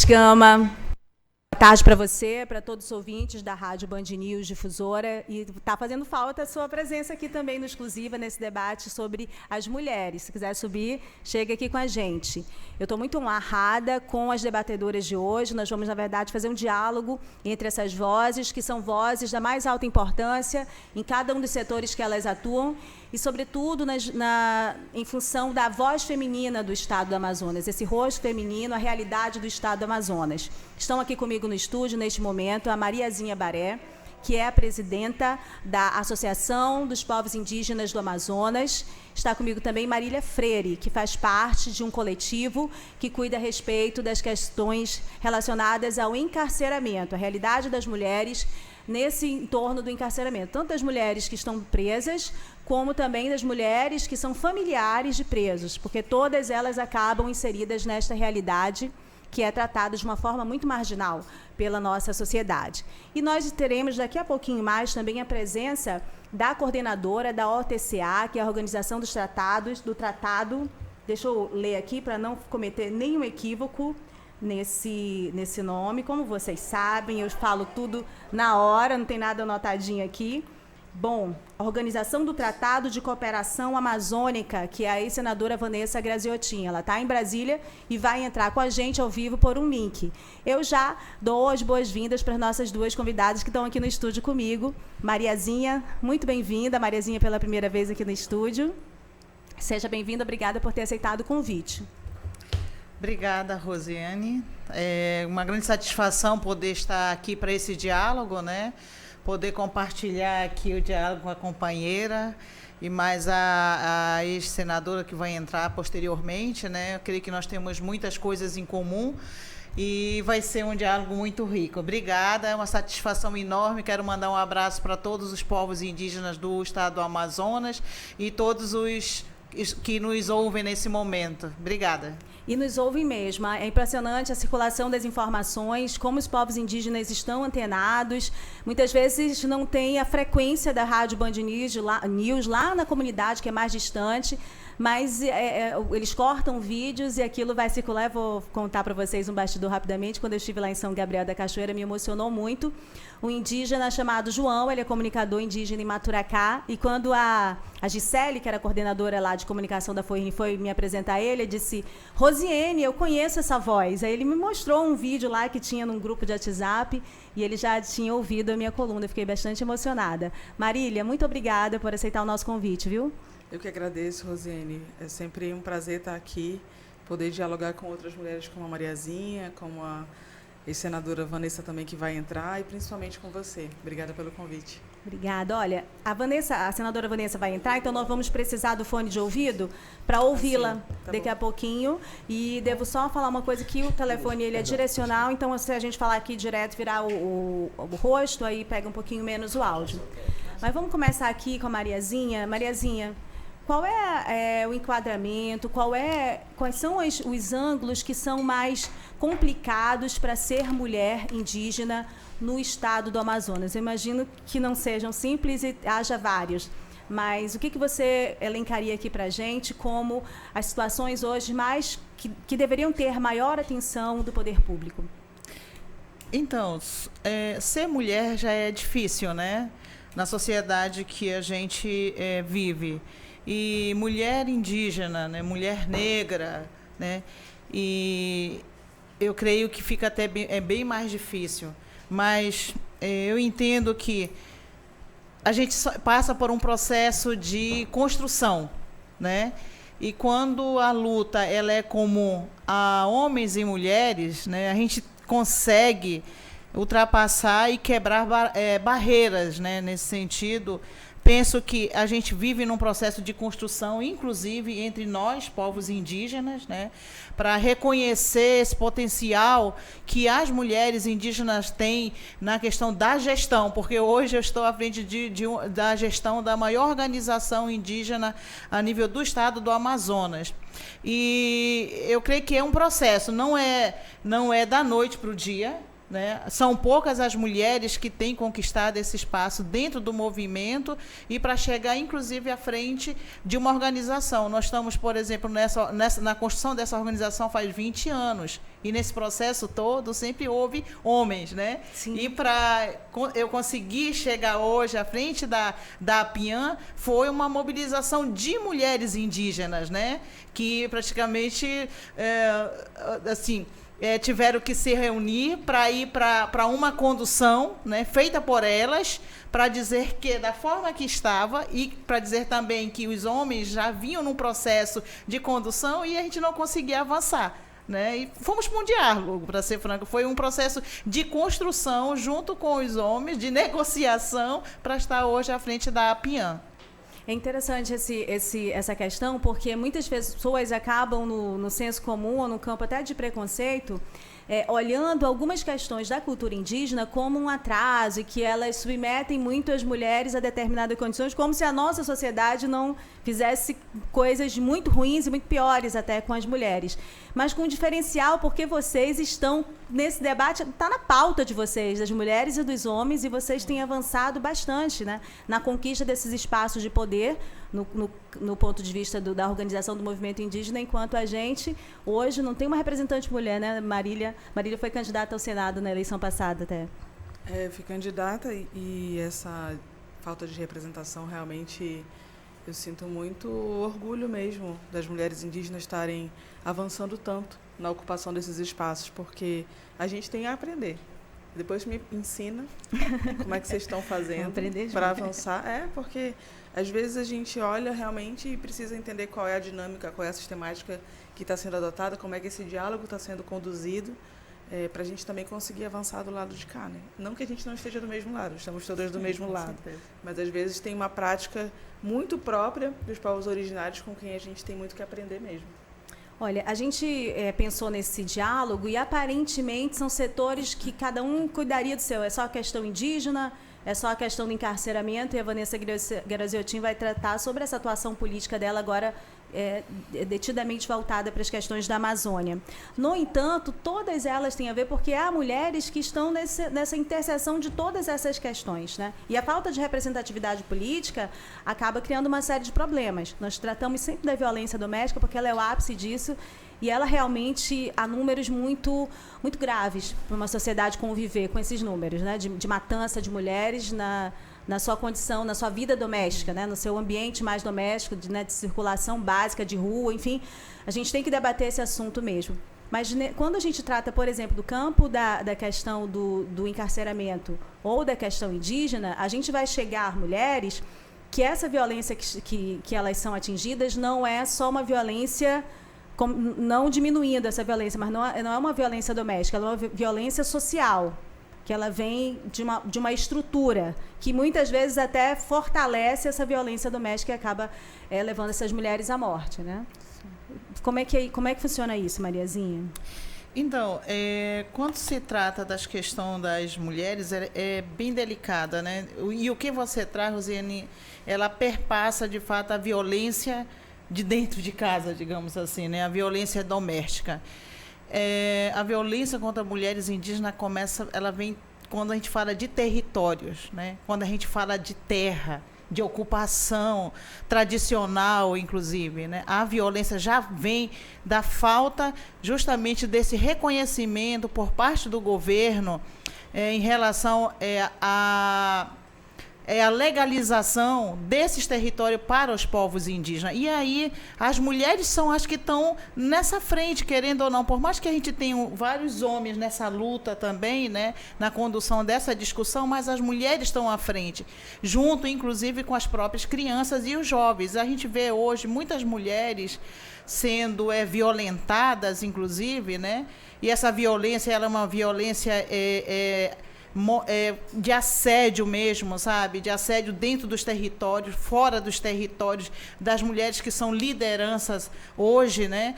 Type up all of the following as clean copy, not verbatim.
Gama, boa tarde para você, para todos os ouvintes da Rádio Band News Difusora. E está fazendo falta a sua presença aqui também no Exclusiva, nesse debate sobre as mulheres. Se quiser subir, chega aqui com a gente. Eu estou muito honrada com as debatedoras de hoje. Nós vamos, na verdade, fazer um diálogo entre essas vozes, que são vozes da mais alta importância em cada um dos setores que elas atuam, e, sobretudo, em função da voz feminina do Estado do Amazonas, esse rosto feminino, a realidade do Estado do Amazonas. Estão aqui comigo no estúdio, neste momento, a Mariazinha Baré, que é a presidenta da Associação dos Povos Indígenas do Amazonas. Está comigo também Marília Freire, que faz parte de um coletivo que cuida a respeito das questões relacionadas ao encarceramento, a realidade das mulheres nesse entorno do encarceramento, tanto das mulheres que estão presas, como também das mulheres que são familiares de presos, porque todas elas acabam inseridas nesta realidade que é tratada de uma forma muito marginal pela nossa sociedade. E nós teremos daqui a pouquinho mais também a presença da coordenadora da OTCA, que é a Organização dos Tratados, do Tratado, deixa eu ler aqui para não cometer nenhum equívoco nesse nome. Como vocês sabem, eu falo tudo na hora, não tem nada anotadinho aqui. Bom, a Organização do Tratado de Cooperação Amazônica, que é a ex-senadora Vanessa Graziotin. Ela está em Brasília e vai entrar com a gente ao vivo por um link. Eu já dou as boas-vindas para as nossas duas convidadas que estão aqui no estúdio comigo. Mariazinha, muito bem-vinda. Mariazinha, pela primeira vez aqui no estúdio. Seja bem-vinda, obrigada por ter aceitado o convite. Obrigada, Rosiane. É uma grande satisfação poder estar aqui para esse diálogo, né? Poder compartilhar aqui o diálogo com a companheira e mais a ex-senadora que vai entrar posteriormente, né? Eu creio que nós temos muitas coisas em comum e vai ser um diálogo muito rico. Obrigada, é uma satisfação enorme. Quero mandar um abraço para todos os povos indígenas do estado do Amazonas e todos os que nos ouvem nesse momento. Obrigada. E nos ouvem mesmo. É impressionante a circulação das informações, como os povos indígenas estão antenados. Muitas vezes não tem a frequência da Rádio Band News lá na comunidade, que é mais distante, mas eles cortam vídeos e aquilo vai circular. Eu vou contar para vocês um bastidor rapidamente. Quando eu estive lá em São Gabriel da Cachoeira, me emocionou muito. Um indígena chamado João, ele é comunicador indígena em Maturacá, e quando a Gisele, que era coordenadora lá de comunicação da FOIRN, foi me apresentar a ele, disse: Rosiane, eu conheço essa voz. Aí ele me mostrou um vídeo lá que tinha num grupo de WhatsApp e ele já tinha ouvido a minha coluna. Eu fiquei bastante emocionada. Marília, muito obrigada por aceitar o nosso convite, viu? Eu que agradeço, Rosiane. É sempre um prazer estar aqui, poder dialogar com outras mulheres como a Mariazinha, como a ex-senadora Vanessa também, que vai entrar, e principalmente com você. Obrigada pelo convite. Obrigada. Olha, a senadora Vanessa vai entrar, então nós vamos precisar do fone de ouvido para ouvi-la daqui a pouquinho. E devo só falar uma coisa, que o telefone ele é direcional, então se a gente falar aqui direto, virar o rosto, aí pega um pouquinho menos o áudio. Mas vamos começar aqui com a Mariazinha. Mariazinha, qual é o enquadramento, quais são os ângulos que são mais complicados para ser mulher indígena no estado do Amazonas? Eu imagino que não sejam simples e haja vários, mas o que você elencaria aqui para a gente como as situações hoje que deveriam ter maior atenção do poder público? Então, ser mulher já é difícil, né? Na sociedade que a gente vive. E mulher indígena, né? Mulher negra, né? E eu creio que fica até bem mais difícil. Mas eu entendo que a gente passa por um processo de construção, né? E quando a luta ela é comum a homens e mulheres, né? A gente consegue ultrapassar e quebrar barreiras, né? Nesse sentido, penso que a gente vive num processo de construção, inclusive entre nós, povos indígenas, né, para reconhecer esse potencial que as mulheres indígenas têm na questão da gestão, porque hoje eu estou à frente da gestão da maior organização indígena a nível do estado do Amazonas. E eu creio que é um processo, não é da noite para o dia, né? São poucas as mulheres que têm conquistado esse espaço dentro do movimento e para chegar, inclusive, à frente de uma organização. Nós estamos, por exemplo, na construção dessa organização faz 20 anos. E nesse processo todo sempre houve homens, né? Sim. E para eu conseguir chegar hoje à frente da APIAN, foi uma mobilização de mulheres indígenas, né? Que praticamente, tiveram que se reunir para ir para uma condução, né, feita por elas, para dizer que da forma que estava e para dizer também que os homens já vinham num processo de condução e a gente não conseguia avançar, né? E fomos para um diálogo, para ser franco. Foi um processo de construção junto com os homens, de negociação, para estar hoje à frente da APIAN. É interessante essa questão, porque muitas pessoas acabam no senso comum ou no campo até de preconceito, olhando algumas questões da cultura indígena como um atraso e que elas submetem muito as mulheres a determinadas condições, como se a nossa sociedade não fizesse coisas muito ruins e muito piores até com as mulheres. Mas com um diferencial, porque vocês estão nesse debate, está na pauta de vocês, das mulheres e dos homens, e vocês têm avançado bastante, né, na conquista desses espaços de poder, no ponto de vista da organização do movimento indígena, enquanto a gente, hoje, não tem uma representante mulher, né? Marília foi candidata ao Senado na eleição passada até. Fui candidata e essa falta de representação, realmente, eu sinto muito orgulho mesmo das mulheres indígenas estarem avançando tanto na ocupação desses espaços, porque a gente tem a aprender. Depois me ensina como é que vocês estão fazendo para avançar. Porque às vezes a gente olha realmente e precisa entender qual é a dinâmica, qual é a sistemática que está sendo adotada, como é que esse diálogo está sendo conduzido, para a gente também conseguir avançar do lado de cá, né? Não que a gente não esteja do mesmo lado, estamos todas do mesmo lado. Certeza. Mas às vezes tem uma prática muito própria dos povos originários com quem a gente tem muito que aprender mesmo. Olha, a gente pensou nesse diálogo e aparentemente são setores que cada um cuidaria do seu. É só a questão indígena, é só a questão do encarceramento, e a Vanessa Graziotin vai tratar sobre essa atuação política dela agora detidamente voltada para as questões da Amazônia. No entanto, todas elas têm a ver porque há mulheres que estão nessa interseção de todas essas questões, né? E a falta de representatividade política acaba criando uma série de problemas. Nós tratamos sempre da violência doméstica porque ela é o ápice disso e ela realmente há números muito, muito graves para uma sociedade conviver com esses números, né? De matança de mulheres na sua condição, na sua vida doméstica, né? No seu ambiente mais doméstico, de circulação básica, de rua, enfim. A gente tem que debater esse assunto mesmo. Mas quando a gente trata, por exemplo, do campo da questão do encarceramento ou da questão indígena, a gente vai chegar a mulheres que essa violência que elas são atingidas não é só uma violência, não diminuindo essa violência, mas não é uma violência doméstica, ela é uma violência social, que ela vem de uma estrutura que muitas vezes até fortalece essa violência doméstica e acaba levando essas mulheres à morte, né? Como é que funciona isso, Mariazinha? Então, quando se trata das questões das mulheres, é bem delicada, né? E o que você traz, Rosiane, ela perpassa, de fato, a violência de dentro de casa, digamos assim, né? A violência doméstica. A violência contra mulheres indígenas ela vem quando a gente fala de territórios, né? Quando a gente fala de terra, de ocupação tradicional, inclusive, né? A violência já vem da falta justamente desse reconhecimento por parte do governo em relação a legalização desses territórios para os povos indígenas. E aí as mulheres são as que estão nessa frente, querendo ou não, por mais que a gente tenha vários homens nessa luta também, né, na condução dessa discussão, mas as mulheres estão à frente, junto, inclusive, com as próprias crianças e os jovens. A gente vê hoje muitas mulheres sendo violentadas, inclusive, né, e essa violência ela é uma violência de assédio mesmo, sabe? De assédio dentro dos territórios, fora dos territórios, das mulheres que são lideranças hoje, né?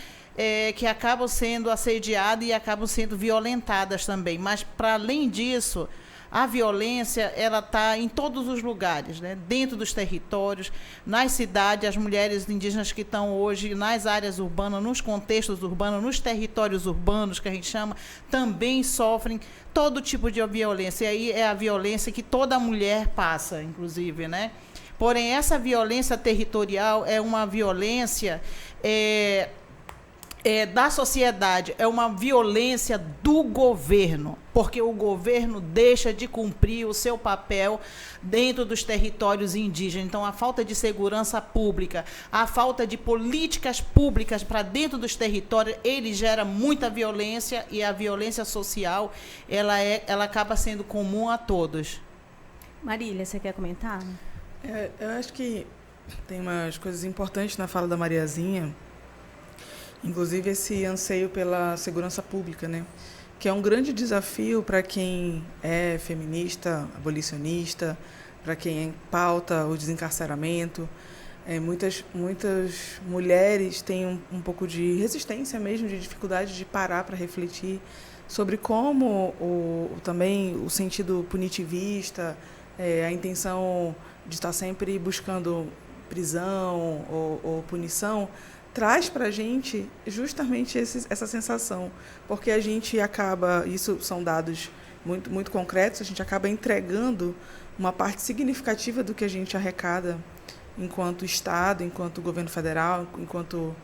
Que acabam sendo assediadas e acabam sendo violentadas também. Mas, para além disso, A violência, ela está em todos os lugares, né? Dentro dos territórios, nas cidades, as mulheres indígenas que estão hoje nas áreas urbanas, nos contextos urbanos, nos territórios urbanos, que a gente chama, também sofrem todo tipo de violência. E aí é a violência que toda mulher passa, inclusive, né? Porém, essa violência territorial é uma violência da sociedade, é uma violência do governo, porque o governo deixa de cumprir o seu papel dentro dos territórios indígenas. Então, a falta de segurança pública, a falta de políticas públicas para dentro dos territórios, ele gera muita violência, e a violência social, ela acaba sendo comum a todos. Marília, você quer comentar? Eu acho que tem umas coisas importantes na fala da Mariazinha, inclusive esse anseio pela segurança pública, né? Que é um grande desafio para quem é feminista, abolicionista, para quem pauta o desencarceramento. Muitas mulheres têm um pouco de resistência mesmo, de dificuldade de parar para refletir sobre como também o sentido punitivista, a intenção de estar sempre buscando prisão ou punição, traz para a gente justamente essa sensação, porque a gente acaba, isso são dados muito, muito concretos, a gente acaba entregando uma parte significativa do que a gente arrecada enquanto Estado, enquanto governo federal, enquanto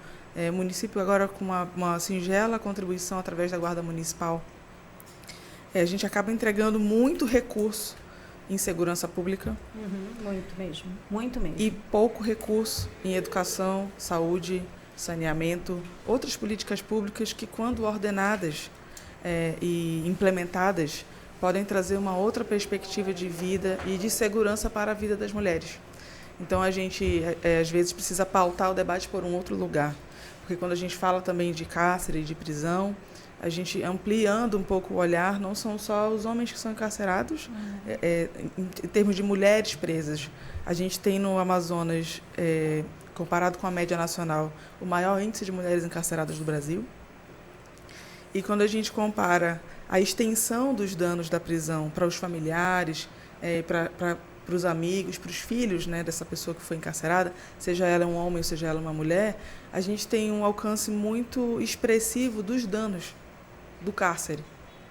município, agora com uma singela contribuição através da Guarda Municipal. A gente acaba entregando muito recurso em segurança pública. Muito mesmo. E pouco recurso em educação, saúde, saneamento, outras políticas públicas que, quando ordenadas e implementadas, podem trazer uma outra perspectiva de vida e de segurança para a vida das mulheres. Então, a gente, às vezes, precisa pautar o debate por um outro lugar. Porque quando a gente fala também de cárcere, de prisão, a gente ampliando um pouco o olhar, não são só os homens que são encarcerados, em termos de mulheres presas. A gente tem no Amazonas, comparado com a média nacional, o maior índice de mulheres encarceradas do Brasil. E quando a gente compara a extensão dos danos da prisão para os familiares, para os amigos, para os filhos, né, dessa pessoa que foi encarcerada, seja ela um homem ou seja ela uma mulher, a gente tem um alcance muito expressivo dos danos do cárcere,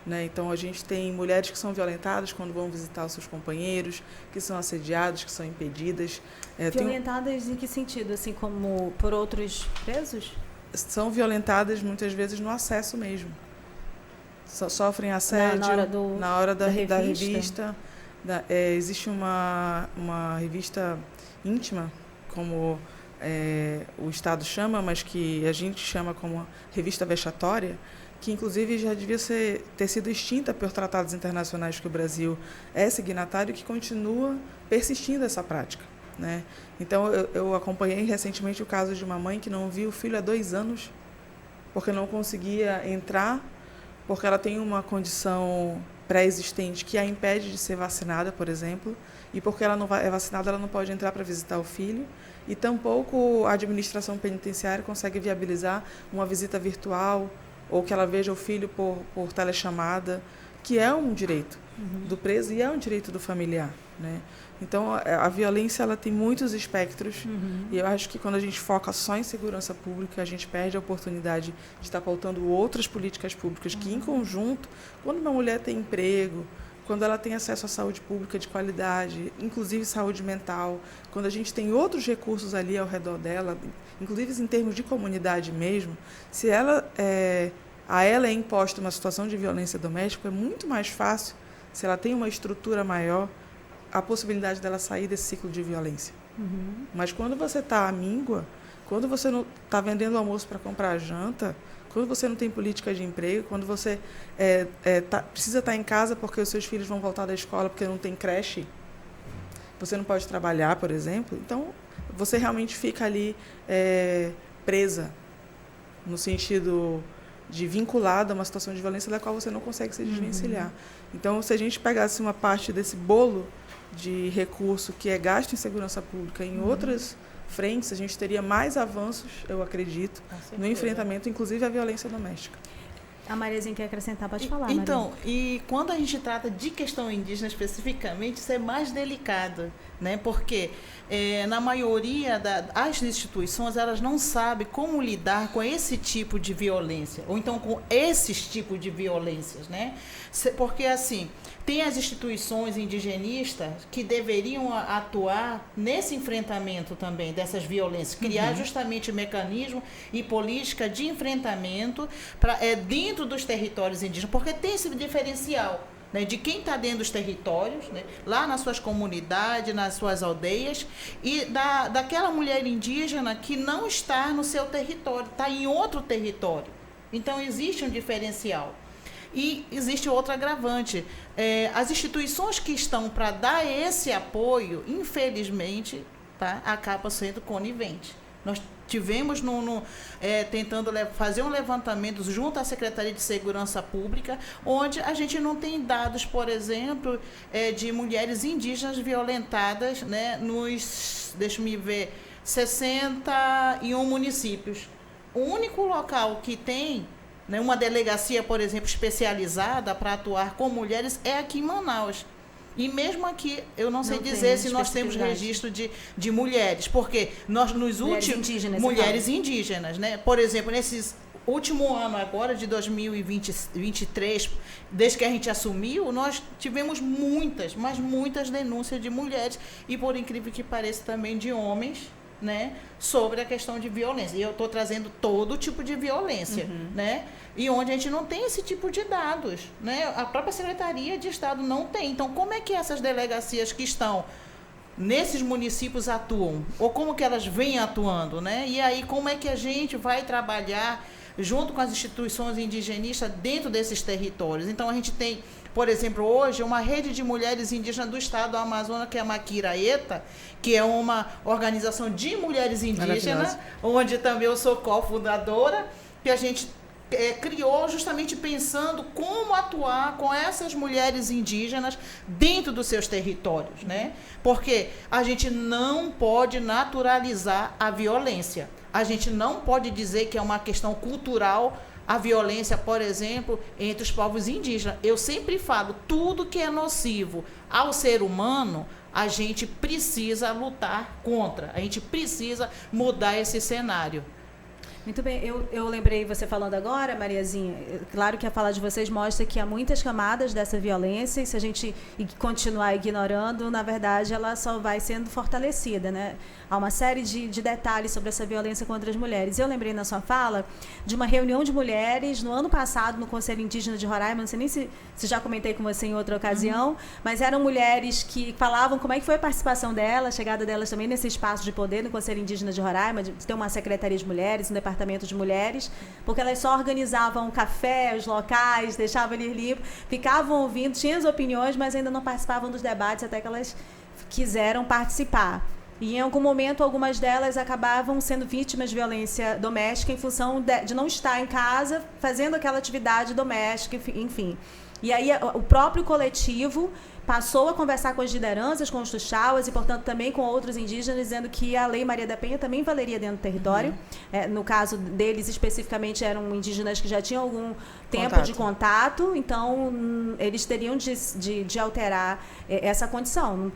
né? Então, a gente tem mulheres que são violentadas quando vão visitar os seus companheiros, que são assediadas, que são impedidas. Violentadas em que sentido? Assim como por outros presos? São violentadas, muitas vezes, no acesso mesmo. Sofrem assédio na hora da revista. Existe uma revista íntima, como o Estado chama, mas que a gente chama como revista vexatória, que inclusive já devia ter sido extinta por tratados internacionais que o Brasil é signatário e que continua persistindo essa prática, né? Então, eu acompanhei recentemente o caso de uma mãe que não viu o filho há 2 anos, porque não conseguia entrar, porque ela tem uma condição pré-existente que a impede de ser vacinada, por exemplo, e porque ela não é vacinada, ela não pode entrar para visitar o filho, e tampouco a administração penitenciária consegue viabilizar uma visita virtual, ou que ela veja o filho por telechamada, que é um direito do preso e é um direito do familiar, né? Então, a violência, ela tem muitos espectros, e eu acho que quando a gente foca só em segurança pública, a gente perde a oportunidade de estar pautando outras políticas públicas que, em conjunto, quando uma mulher tem emprego, quando ela tem acesso à saúde pública de qualidade, inclusive saúde mental, quando a gente tem outros recursos ali ao redor dela, inclusive em termos de comunidade mesmo, se a ela é imposta uma situação de violência doméstica, é muito mais fácil, se ela tem uma estrutura maior, a possibilidade dela sair desse ciclo de violência. Mas quando você está à míngua, quando você não está vendendo almoço para comprar janta, quando você não tem política de emprego, quando você precisa estar em casa porque os seus filhos vão voltar da escola porque não tem creche, você não pode trabalhar, por exemplo, então você realmente fica ali presa, no sentido de vinculada a uma situação de violência da qual você não consegue se desvencilhar. Então, se a gente pegasse uma parte desse bolo de recurso que é gasto em segurança pública em outras frentes, a gente teria mais avanços, eu acredito, no enfrentamento, inclusive, à violência doméstica. A Mariazinha quer acrescentar, pode falar, Então, Maria. e quando a gente trata de questão indígena especificamente, isso é mais delicado, né? Porque na maioria das instituições, elas não sabem como lidar com esse tipo de violência, ou então com esses tipos de violências, né? Porque, assim, tem as instituições indigenistas que deveriam atuar nesse enfrentamento também dessas violências, criar justamente mecanismo e política de enfrentamento dentro dos territórios indígenas, porque tem esse diferencial, né, de quem está dentro dos territórios, né, lá nas suas comunidades, nas suas aldeias, e daquela mulher indígena que não está no seu território, está em outro território. Então, existe um diferencial. E existe outro agravante. As instituições que estão para dar esse apoio, infelizmente, tá, acabam sendo coniventes. Nós tivemos tentando fazer um levantamento junto à Secretaria de Segurança Pública, onde a gente não tem dados, por exemplo, de mulheres indígenas violentadas, né, deixa eu me ver, 61 municípios. O único local que tem, né, uma delegacia, por exemplo, especializada para atuar com mulheres é aqui em Manaus. E mesmo aqui, eu não sei dizer se nós temos registro de mulheres, porque nós nos últimos... Mulheres indígenas, né? Por exemplo, nesses último ano agora, de 2023, desde que a gente assumiu, nós tivemos muitas, mas muitas denúncias de mulheres e, por incrível que pareça, também de homens, né, sobre a questão de violência. E eu estou trazendo todo tipo de violência, né? E onde a gente não tem esse tipo de dados, né? A própria Secretaria de Estado não tem. Então, como é que essas delegacias que estão nesses municípios atuam? Ou como que elas vêm atuando, né? E aí, como é que a gente vai trabalhar junto com as instituições indigenistas dentro desses territórios? Então, a gente tem, por exemplo, hoje, uma rede de mulheres indígenas do estado do Amazonas, que é a Maquiraeta, que é uma organização de mulheres indígenas, onde também eu sou cofundadora, que a gente criou justamente pensando como atuar com essas mulheres indígenas dentro dos seus territórios, né? Porque a gente não pode naturalizar a violência. A gente não pode dizer que é uma questão cultural a violência, por exemplo, entre os povos indígenas. Eu sempre falo, tudo que é nocivo ao ser humano, a gente precisa lutar contra. A gente precisa mudar esse cenário. Muito bem, eu lembrei você falando agora, Mariazinha, claro que a fala de vocês mostra que há muitas camadas dessa violência e se a gente continuar ignorando, na verdade, ela só vai sendo fortalecida, né? Há uma série de detalhes sobre essa violência contra as mulheres. Eu lembrei na sua fala de uma reunião de mulheres no ano passado no Conselho Indígena de Roraima, não sei nem se já comentei com você em outra ocasião, mas eram mulheres que falavam como é que foi a participação delas, a chegada delas também nesse espaço de poder no Conselho Indígena de Roraima, de ter uma secretaria de mulheres, um departamento de mulheres, porque elas só organizavam o café, os locais, deixavam eles limpos, ficavam ouvindo, tinham as opiniões, mas ainda não participavam dos debates até que elas quiseram participar. E em algum momento, algumas delas acabavam sendo vítimas de violência doméstica em função de não estar em casa fazendo aquela atividade doméstica, enfim. E aí o próprio coletivo passou a conversar com as lideranças, com os tuxauas e, portanto, também com outros indígenas, dizendo que a Lei Maria da Penha também valeria dentro do território. No caso deles, especificamente, eram indígenas que já tinham algum tempo de contato, então eles teriam de alterar essa condição.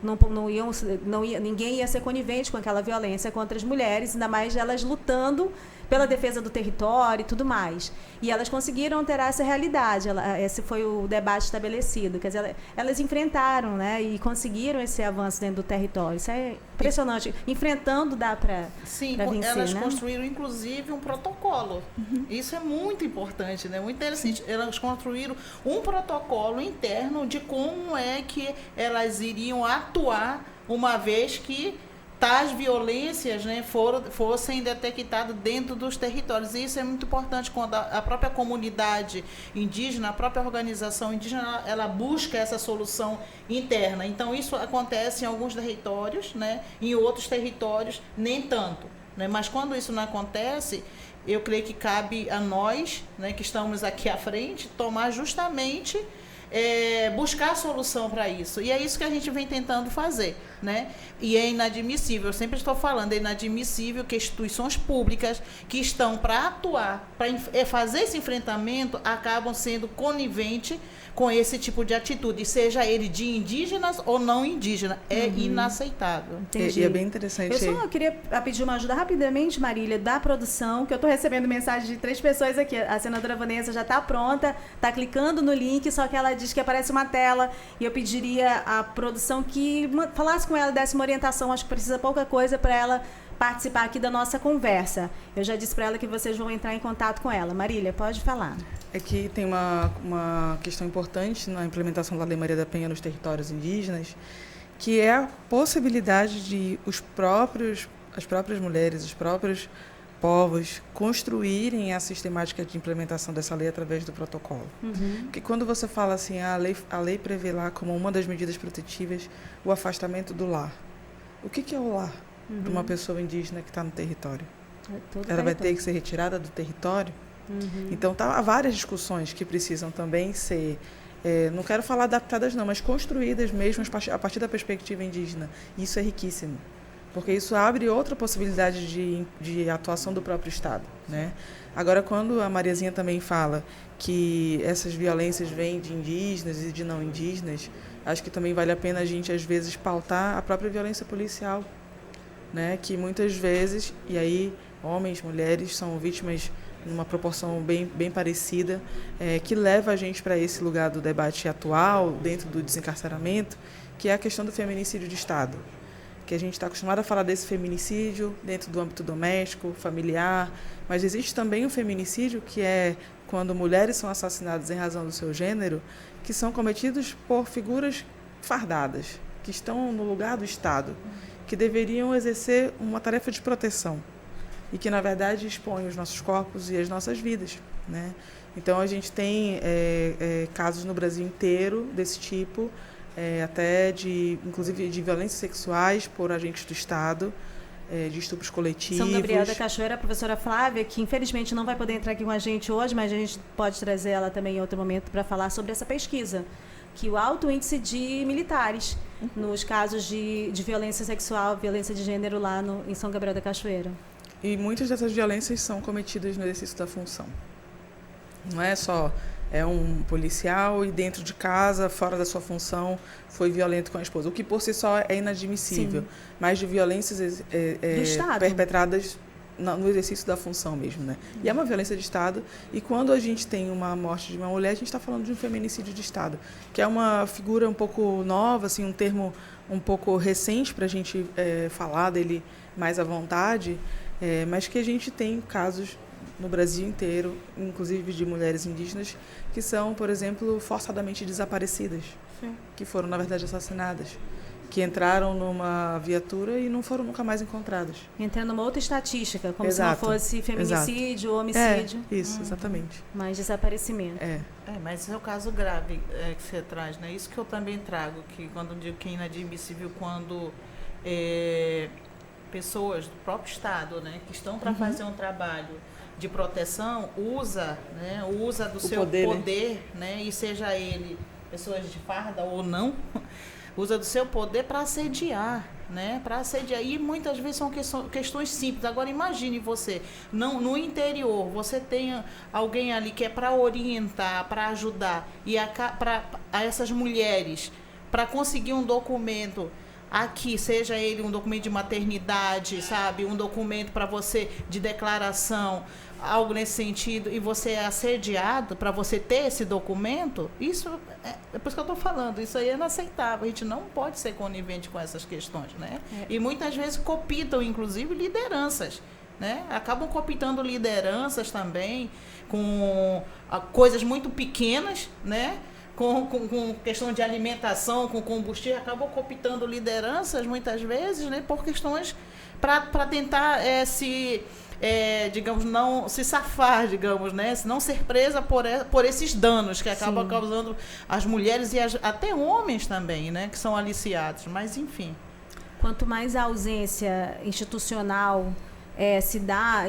Ninguém ia ser conivente com aquela violência contra as mulheres, ainda mais elas lutando pela defesa do território e tudo mais. E elas conseguiram alterar essa realidade. Esse foi o debate estabelecido. Quer dizer, elas enfrentaram, né, e conseguiram esse avanço dentro do território. Isso é impressionante. Enfrentando dá para vencer, elas, né? Construíram, inclusive, um protocolo. Isso é muito importante, né? Muito interessante. Elas construíram um protocolo interno de como é que elas iriam atuar uma vez que tais violências, né, fossem detectadas dentro dos territórios. E isso é muito importante quando a própria comunidade indígena, a própria organização indígena, ela busca essa solução interna. Então, isso acontece em alguns territórios, né, em outros territórios, nem tanto, né? Mas quando isso não acontece, eu creio que cabe a nós, né, que estamos aqui à frente, tomar justamente buscar solução para isso. E é isso que a gente vem tentando fazer, né? E é inadmissível, eu sempre estou falando, é inadmissível que instituições públicas que estão para atuar, para fazer esse enfrentamento, acabam sendo coniventes com esse tipo de atitude, seja ele de indígenas ou não indígena. É inaceitável. E é bem interessante. Eu só queria pedir uma ajuda rapidamente, Marília, da produção, que eu estou recebendo mensagem de 3 pessoas aqui. A senadora Vanessa já está pronta, está clicando no link, só que ela diz que aparece uma tela, e eu pediria à produção que falasse com ela, desse uma orientação, acho que precisa pouca coisa para ela participar aqui da nossa conversa. Eu já disse para ela que vocês vão entrar em contato com ela. Marília, pode falar. É que tem uma questão importante na implementação da Lei Maria da Penha nos territórios indígenas, que é a possibilidade de as próprias mulheres, os próprios povos construírem a sistemática de implementação dessa lei através do protocolo. Porque quando você fala assim, a lei prevê lá como uma das medidas protetivas o afastamento do lar. O que é o lar de uma pessoa indígena que está no território? Ela vai ter que ser retirada do território? Então, há várias discussões que precisam também ser, não quero falar adaptadas não, mas construídas mesmo a partir da perspectiva indígena. Isso é riquíssimo, porque isso abre outra possibilidade de atuação do próprio Estado, né? Agora, quando a Mariazinha também fala que essas violências vêm de indígenas e de não indígenas, acho que também vale a pena a gente, às vezes, pautar a própria violência policial, né? Que muitas vezes, e aí homens, mulheres são vítimas numa proporção bem parecida, que leva a gente para esse lugar do debate atual, dentro do desencarceramento, que é a questão do feminicídio de Estado. Que a gente está acostumado a falar desse feminicídio dentro do âmbito doméstico, familiar, mas existe também o feminicídio, que é quando mulheres são assassinadas em razão do seu gênero, que são cometidos por figuras fardadas, que estão no lugar do Estado, que deveriam exercer uma tarefa de proteção e que, na verdade, expõem os nossos corpos e as nossas vidas, né? Então, a gente tem casos no Brasil inteiro desse tipo, até inclusive de violências sexuais por agentes do Estado, de estupros coletivos. São Gabriel da Cachoeira, a professora Flávia, que infelizmente não vai poder entrar aqui com a gente hoje, mas a gente pode trazer ela também em outro momento para falar sobre essa pesquisa, que o alto índice de militares nos casos de violência sexual, violência de gênero lá em São Gabriel da Cachoeira. E muitas dessas violências são cometidas no exercício da função. Não é só um policial e dentro de casa, fora da sua função, foi violento com a esposa. O que por si só é inadmissível. Sim. Mas de violências perpetradas no exercício da função mesmo, né? E é uma violência de Estado. E quando a gente tem uma morte de uma mulher, a gente está falando de um feminicídio de Estado, que é uma figura um pouco nova, assim, um termo um pouco recente para a gente falar dele mais à vontade, mas que a gente tem casos no Brasil inteiro, inclusive de mulheres indígenas, que são, por exemplo, forçadamente desaparecidas. Sim. Que foram, na verdade, assassinadas, que entraram numa viatura e não foram nunca mais encontradas. Entrando numa outra estatística, como se não fosse feminicídio ou homicídio. Isso, exatamente. Mas desaparecimento. Mas esse é o caso grave que você traz, né? Isso que eu também trago, que quando eu digo que é inadmissível, quando pessoas do próprio Estado, né, que estão para fazer um trabalho de proteção, usa do seu poder, né, e seja ele pessoas de farda ou não, usa do seu poder para assediar, né? Para assediar. E muitas vezes são questões simples. Agora imagine você, no interior, você tem alguém ali que é para orientar, para ajudar, e a essas mulheres, para conseguir um documento aqui, seja ele um documento de maternidade, sabe, um documento para você de declaração, algo nesse sentido, e você é assediado para você ter esse documento, isso é por isso que eu estou falando, isso aí é inaceitável, a gente não pode ser conivente com essas questões, né? E muitas vezes cooptam, inclusive, lideranças, né? Acabam cooptando lideranças também, com coisas muito pequenas, né? Com questão de alimentação, com combustível, acabam cooptando lideranças muitas vezes, né, por questões para tentar digamos, não se safar, digamos, né, não ser presa por esses danos que acabam causando as mulheres e até homens também, né, que são aliciados, mas enfim. Quanto mais a ausência institucional se dá,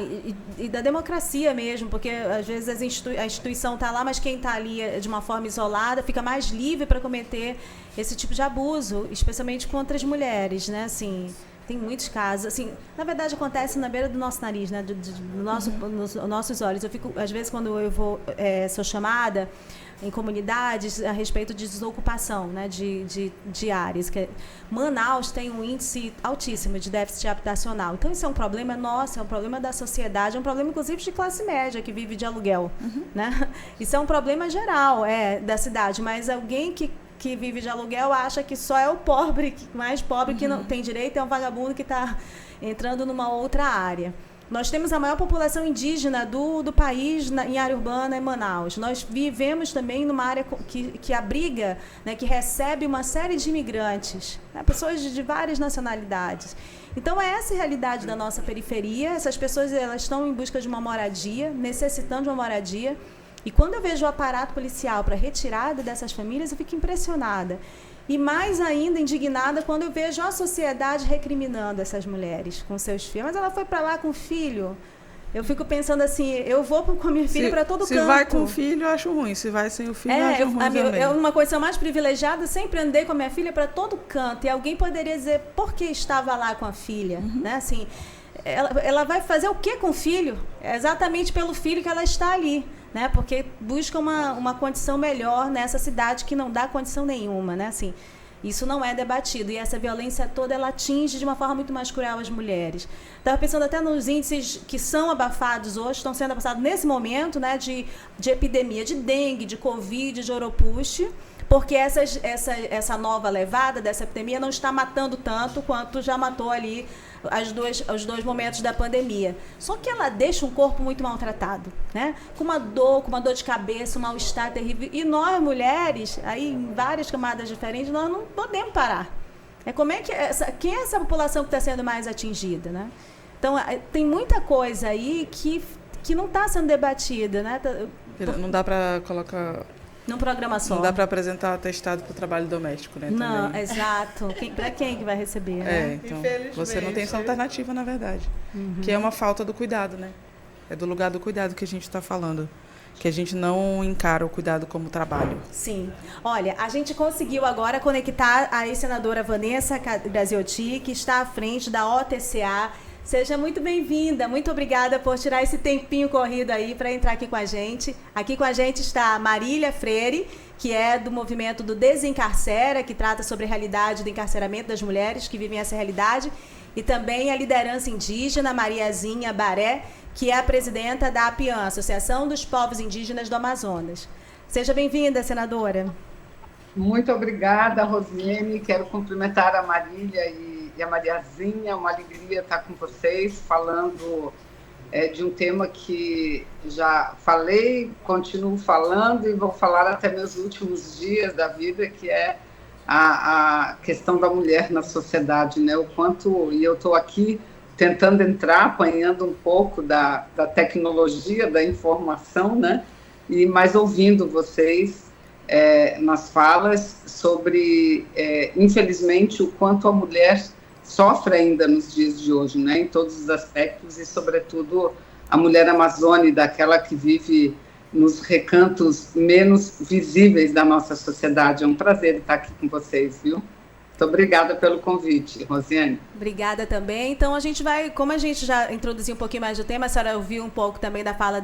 e da democracia mesmo, porque às vezes a instituição está lá, mas quem está ali de uma forma isolada fica mais livre para cometer esse tipo de abuso, especialmente contra as mulheres, né? Assim, tem muitos casos, assim, na verdade acontece na beira do nosso nariz, né? Nos nossos olhos. Eu fico, às vezes, quando eu sou chamada em comunidades a respeito de desocupação, né, de áreas. Manaus tem um índice altíssimo de déficit habitacional. Então, isso é um problema nosso, é um problema da sociedade, é um problema, inclusive, de classe média, que vive de aluguel. Né? Isso é um problema geral da cidade, mas alguém que vive de aluguel acha que só é o pobre, mais pobre, que não tem direito, é um vagabundo que está entrando numa outra área. Nós temos a maior população indígena do país em área urbana, em Manaus. Nós vivemos também numa área que abriga, né, que recebe uma série de imigrantes, né, pessoas de várias nacionalidades. Então, é essa a realidade da nossa periferia. Essas pessoas elas estão em busca de uma moradia, necessitando de uma moradia. E quando eu vejo o aparato policial para retirada dessas famílias, eu fico impressionada. E mais ainda indignada quando eu vejo a sociedade recriminando essas mulheres com seus filhos. Mas ela foi para lá com o filho. Eu fico pensando assim, eu vou com a minha filha para todo canto. Se vai com o filho, eu acho ruim. Se vai sem o filho, eu acho ruim também. Uma condição mais privilegiada, sempre andei com a minha filha para todo canto. E alguém poderia dizer, por que estava lá com a filha? Né? Assim, ela vai fazer o que com o filho? É exatamente pelo filho que ela está ali. Né, porque busca uma condição melhor nessa cidade que não dá condição nenhuma, né, assim, isso não é debatido, e essa violência toda, ela atinge de uma forma muito mais cruel as mulheres. Estava pensando até nos índices que são abafados hoje, estão sendo abafados nesse momento, né, de epidemia de dengue, de covid, de oropuste, porque essa nova levada dessa epidemia não está matando tanto quanto já matou ali os dois momentos da pandemia. Só que ela deixa um corpo muito maltratado, né? Com uma dor de cabeça, um mal-estar terrível. E nós, mulheres, aí em várias camadas diferentes, nós não podemos parar. Quem é essa população que está sendo mais atingida, né? Então, tem muita coisa aí que não está sendo debatida, né? Não dá para colocar... Num programa só. Não dá para apresentar atestado para o trabalho doméstico, né? Não, também. Exato. Para quem que vai receber, né? Então, você não tem essa alternativa, na verdade. Que é uma falta do cuidado, né? É do lugar do cuidado que a gente está falando. Que a gente não encara o cuidado como trabalho. Sim. Olha, a gente conseguiu agora conectar a ex-senadora Vanessa Graziotti, que está à frente da OTCA. Seja muito bem-vinda, muito obrigada por tirar esse tempinho corrido aí para entrar aqui com a gente. Aqui com a gente está a Marília Freire, que é do movimento do Desencarcera, que trata sobre a realidade do encarceramento das mulheres que vivem essa realidade, e também a liderança indígena, Mariazinha Baré, que é a presidenta da APIAN, Associação dos Povos Indígenas do Amazonas. Seja bem-vinda, senadora. Muito obrigada, Rosiane. Quero cumprimentar a Marília e a Mariazinha. Uma alegria estar com vocês, falando de um tema que já falei, continuo falando e vou falar até meus últimos dias da vida, que é a questão da mulher na sociedade, né? O quanto, e eu estou aqui tentando entrar, apanhando um pouco da tecnologia, da informação, né? Mas ouvindo vocês nas falas sobre, infelizmente, o quanto a mulher sofre ainda nos dias de hoje, né, em todos os aspectos, e, sobretudo, a mulher amazônica, aquela que vive nos recantos menos visíveis da nossa sociedade. É um prazer estar aqui com vocês, viu? Muito obrigada pelo convite, Rosiane. Obrigada também. Então, a gente vai, como a gente já introduziu um pouquinho mais do tema, a senhora ouviu um pouco também da fala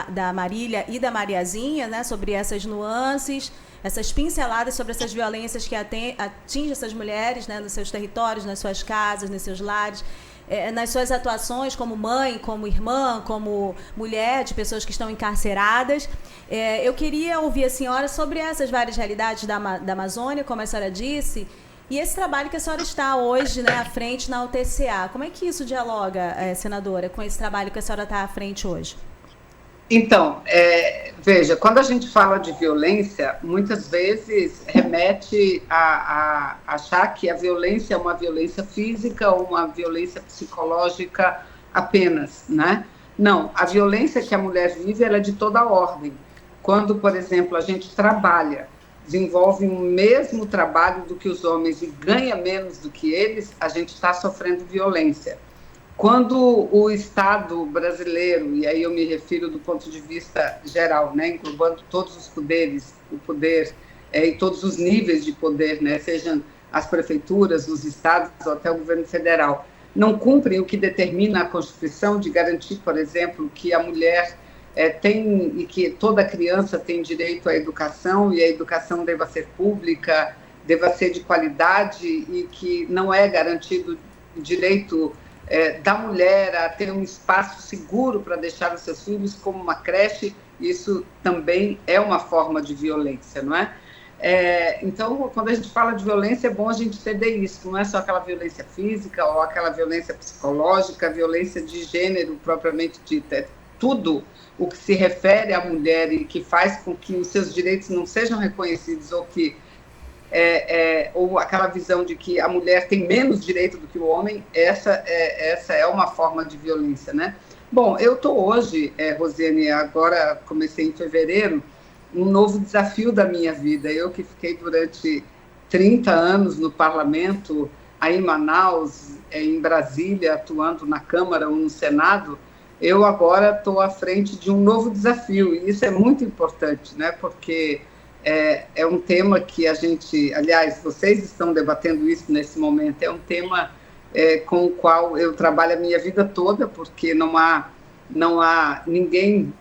da Marília e da Mariazinha, né, sobre essas nuances, essas pinceladas sobre essas violências que atingem essas mulheres, né, nos seus territórios, nas suas casas, nos seus lares, nas suas atuações como mãe, como irmã, como mulher de pessoas que estão encarceradas. Eu queria ouvir a senhora sobre essas várias realidades da Amazônia, como a senhora disse, e esse trabalho que a senhora está hoje, né, à frente na UTCA. Como é que isso dialoga, senadora, com esse trabalho que a senhora está à frente hoje? Então, veja, quando a gente fala de violência, muitas vezes remete a achar que a violência é uma violência física ou uma violência psicológica apenas, né? Não, a violência que a mulher vive, ela é de toda ordem. Quando, por exemplo, a gente trabalha, desenvolve o mesmo trabalho do que os homens e ganha menos do que eles, a gente está sofrendo violência. quando o Estado brasileiro, e aí eu me refiro do ponto de vista geral, né, englobando todos os poderes, o poder e todos os níveis de poder, né, sejam as prefeituras, os estados ou até o governo federal, não cumprem o que determina a Constituição de garantir, por exemplo, que a mulher tem e que toda criança tem direito à educação e a educação deva ser pública, deva ser de qualidade e que não é garantido o direito da mulher a ter um espaço seguro para deixar os seus filhos, como uma creche. Isso também é uma forma de violência, não é? Então, quando a gente fala de violência, é bom a gente entender isso, não é só aquela violência física ou aquela violência psicológica, a violência de gênero propriamente dita, é tudo o que se refere à mulher e que faz com que os seus direitos não sejam reconhecidos ou que ou aquela visão de que a mulher tem menos direito do que o homem, essa é uma forma de violência, né? Bom, eu estou hoje, Rosiane, agora comecei em fevereiro, um novo desafio da minha vida. Eu que fiquei durante 30 anos no parlamento, aí em Manaus, em Brasília, atuando na Câmara ou no Senado, eu agora estou à frente de um novo desafio, e isso é muito importante, né? Porque é um tema que a gente, aliás, vocês estão debatendo isso nesse momento, é um tema com o qual eu trabalho a minha vida toda, porque não há ninguém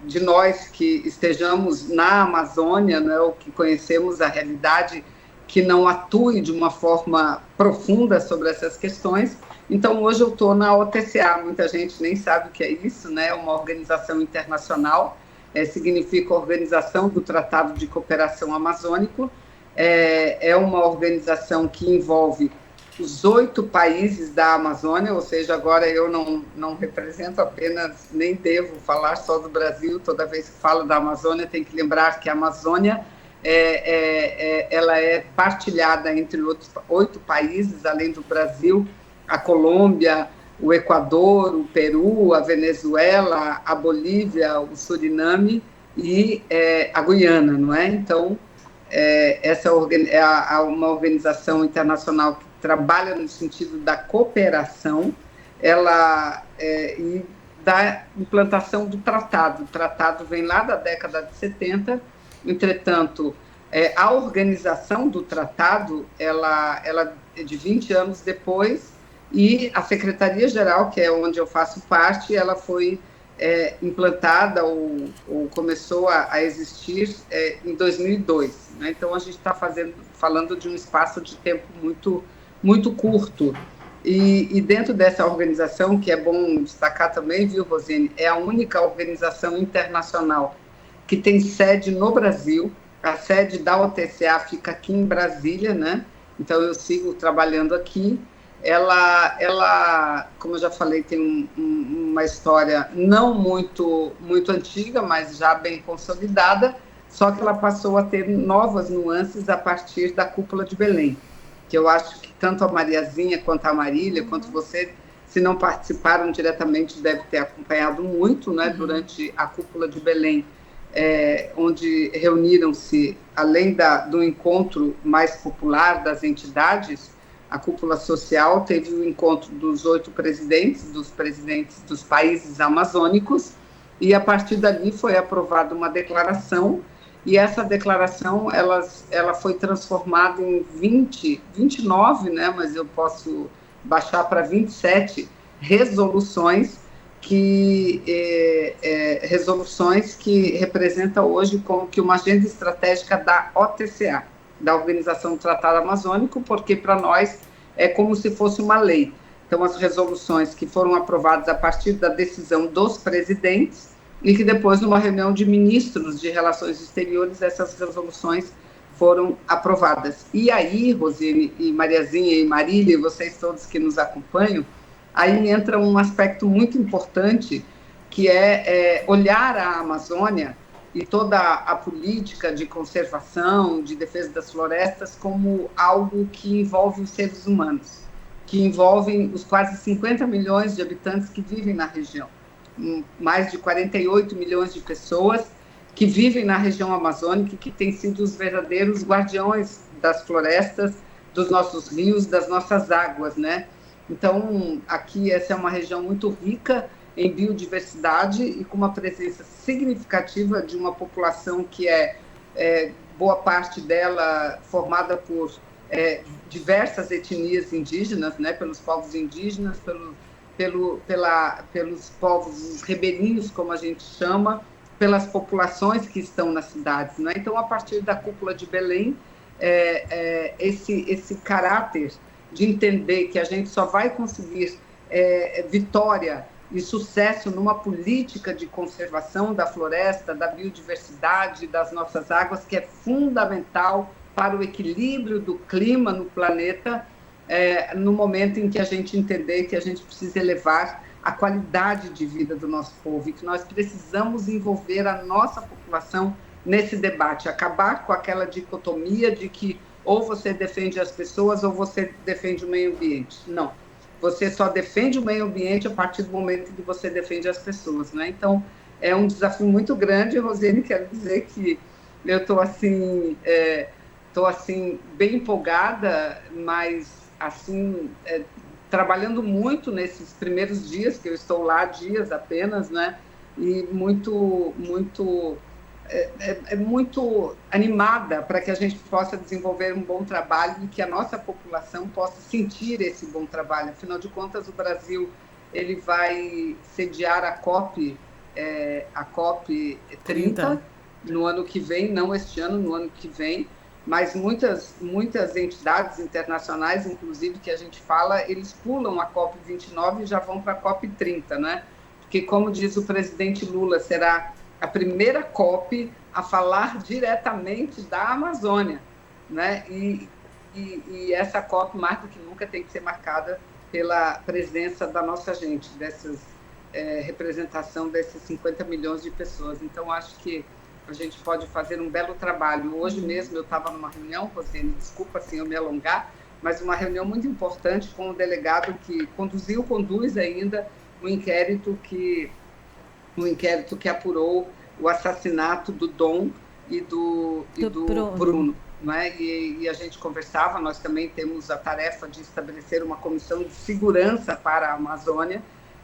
de nós que estejamos na Amazônia, né, ou que conhecemos a realidade, que não atue de uma forma profunda sobre essas questões. Então, hoje eu estou na OTCA, muita gente nem sabe o que é isso, né? Uma organização internacional, significa Organização do Tratado de Cooperação Amazônico, é uma organização que envolve os 8 países da Amazônia, ou seja, agora eu não represento apenas, nem devo falar só do Brasil, toda vez que falo da Amazônia tem que lembrar que a Amazônia ela é partilhada entre outros 8 países, além do Brasil, a Colômbia, o Equador, o Peru, a Venezuela, a Bolívia, o Suriname e a Guiana, não é? Então, essa é uma organização internacional que trabalha no sentido da cooperação, e da implantação do tratado. O tratado vem lá da década de 70, entretanto, a organização do tratado, ela é de 20 anos depois, e a Secretaria-Geral, que é onde eu faço parte, ela foi implantada ou começou a existir em 2002. Né? Então, a gente está falando de um espaço de tempo muito, muito curto. E dentro dessa organização, que é bom destacar também, viu, Rosiane, é a única organização internacional que tem sede no Brasil. A sede da OTCA fica aqui em Brasília, né? Então, eu sigo trabalhando aqui. Ela, como eu já falei, tem uma história não muito antiga, mas já bem consolidada, só que ela passou a ter novas nuances a partir da Cúpula de Belém, que eu acho que tanto a Mariazinha quanto a Marília, quanto você, se não participaram diretamente, deve ter acompanhado muito, né, durante a Cúpula de Belém, onde reuniram-se, além do encontro mais popular das entidades, a cúpula social teve o encontro dos 8 presidentes, dos países amazônicos, e a partir dali foi aprovada uma declaração, e essa declaração ela foi transformada em 29, né, mas eu posso baixar para 27 resoluções que representam hoje como que uma agenda estratégica da OTCA, da Organização do Tratado Amazônico, porque para nós é como se fosse uma lei. Então, as resoluções que foram aprovadas a partir da decisão dos presidentes e que depois, numa reunião de ministros de Relações Exteriores, essas resoluções foram aprovadas. E aí, Rosiane e Mariazinha e Marília, e vocês todos que nos acompanham, aí entra um aspecto muito importante, que é olhar a Amazônia e toda a política de conservação, de defesa das florestas, como algo que envolve os seres humanos, que envolvem os quase 50 milhões de habitantes que vivem na região, mais de 48 milhões de pessoas que vivem na região amazônica e que têm sido os verdadeiros guardiões das florestas, dos nossos rios, das nossas águas, né? Então, aqui essa é uma região muito rica em biodiversidade e com uma presença significativa de uma população que boa parte dela formada por diversas etnias indígenas, né, pelos povos indígenas, pelos povos ribeirinhos, como a gente chama, pelas populações que estão nas cidades, né? Então, a partir da Cúpula de Belém, esse caráter de entender que a gente só vai conseguir vitória e sucesso numa política de conservação da floresta, da biodiversidade, das nossas águas, que é fundamental para o equilíbrio do clima no planeta, no momento em que a gente entender que a gente precisa elevar a qualidade de vida do nosso povo e que nós precisamos envolver a nossa população nesse debate, acabar com aquela dicotomia de que ou você defende as pessoas ou você defende o meio ambiente. Não. Você só defende o meio ambiente a partir do momento em que você defende as pessoas, né? Então, é um desafio muito grande, Rosiane, quero dizer que eu estou assim, bem empolgada, mas assim, trabalhando muito nesses primeiros dias, que eu estou lá dias apenas, né? E muito animada para que a gente possa desenvolver um bom trabalho e que a nossa população possa sentir esse bom trabalho. Afinal de contas, o Brasil ele vai sediar a COP 30 no ano que vem, não este ano, no ano que vem, mas muitas entidades internacionais, inclusive, que a gente fala, eles pulam a COP 29 e já vão para a COP 30, né? Porque, como diz o presidente Lula, será a primeira COP a falar diretamente da Amazônia, né? E essa COP, mais do que nunca, tem que ser marcada pela presença da nossa gente, representação desses 50 milhões de pessoas. Então, acho que a gente pode fazer um belo trabalho. Hoje mesmo eu estava numa reunião, Rosiane, desculpa assim eu me alongar, mas uma reunião muito importante com o delegado que conduz ainda o inquérito que apurou o assassinato do Dom e do Bruno. Né? E a gente conversava, nós também temos a tarefa de estabelecer uma comissão de segurança para a Amazônia,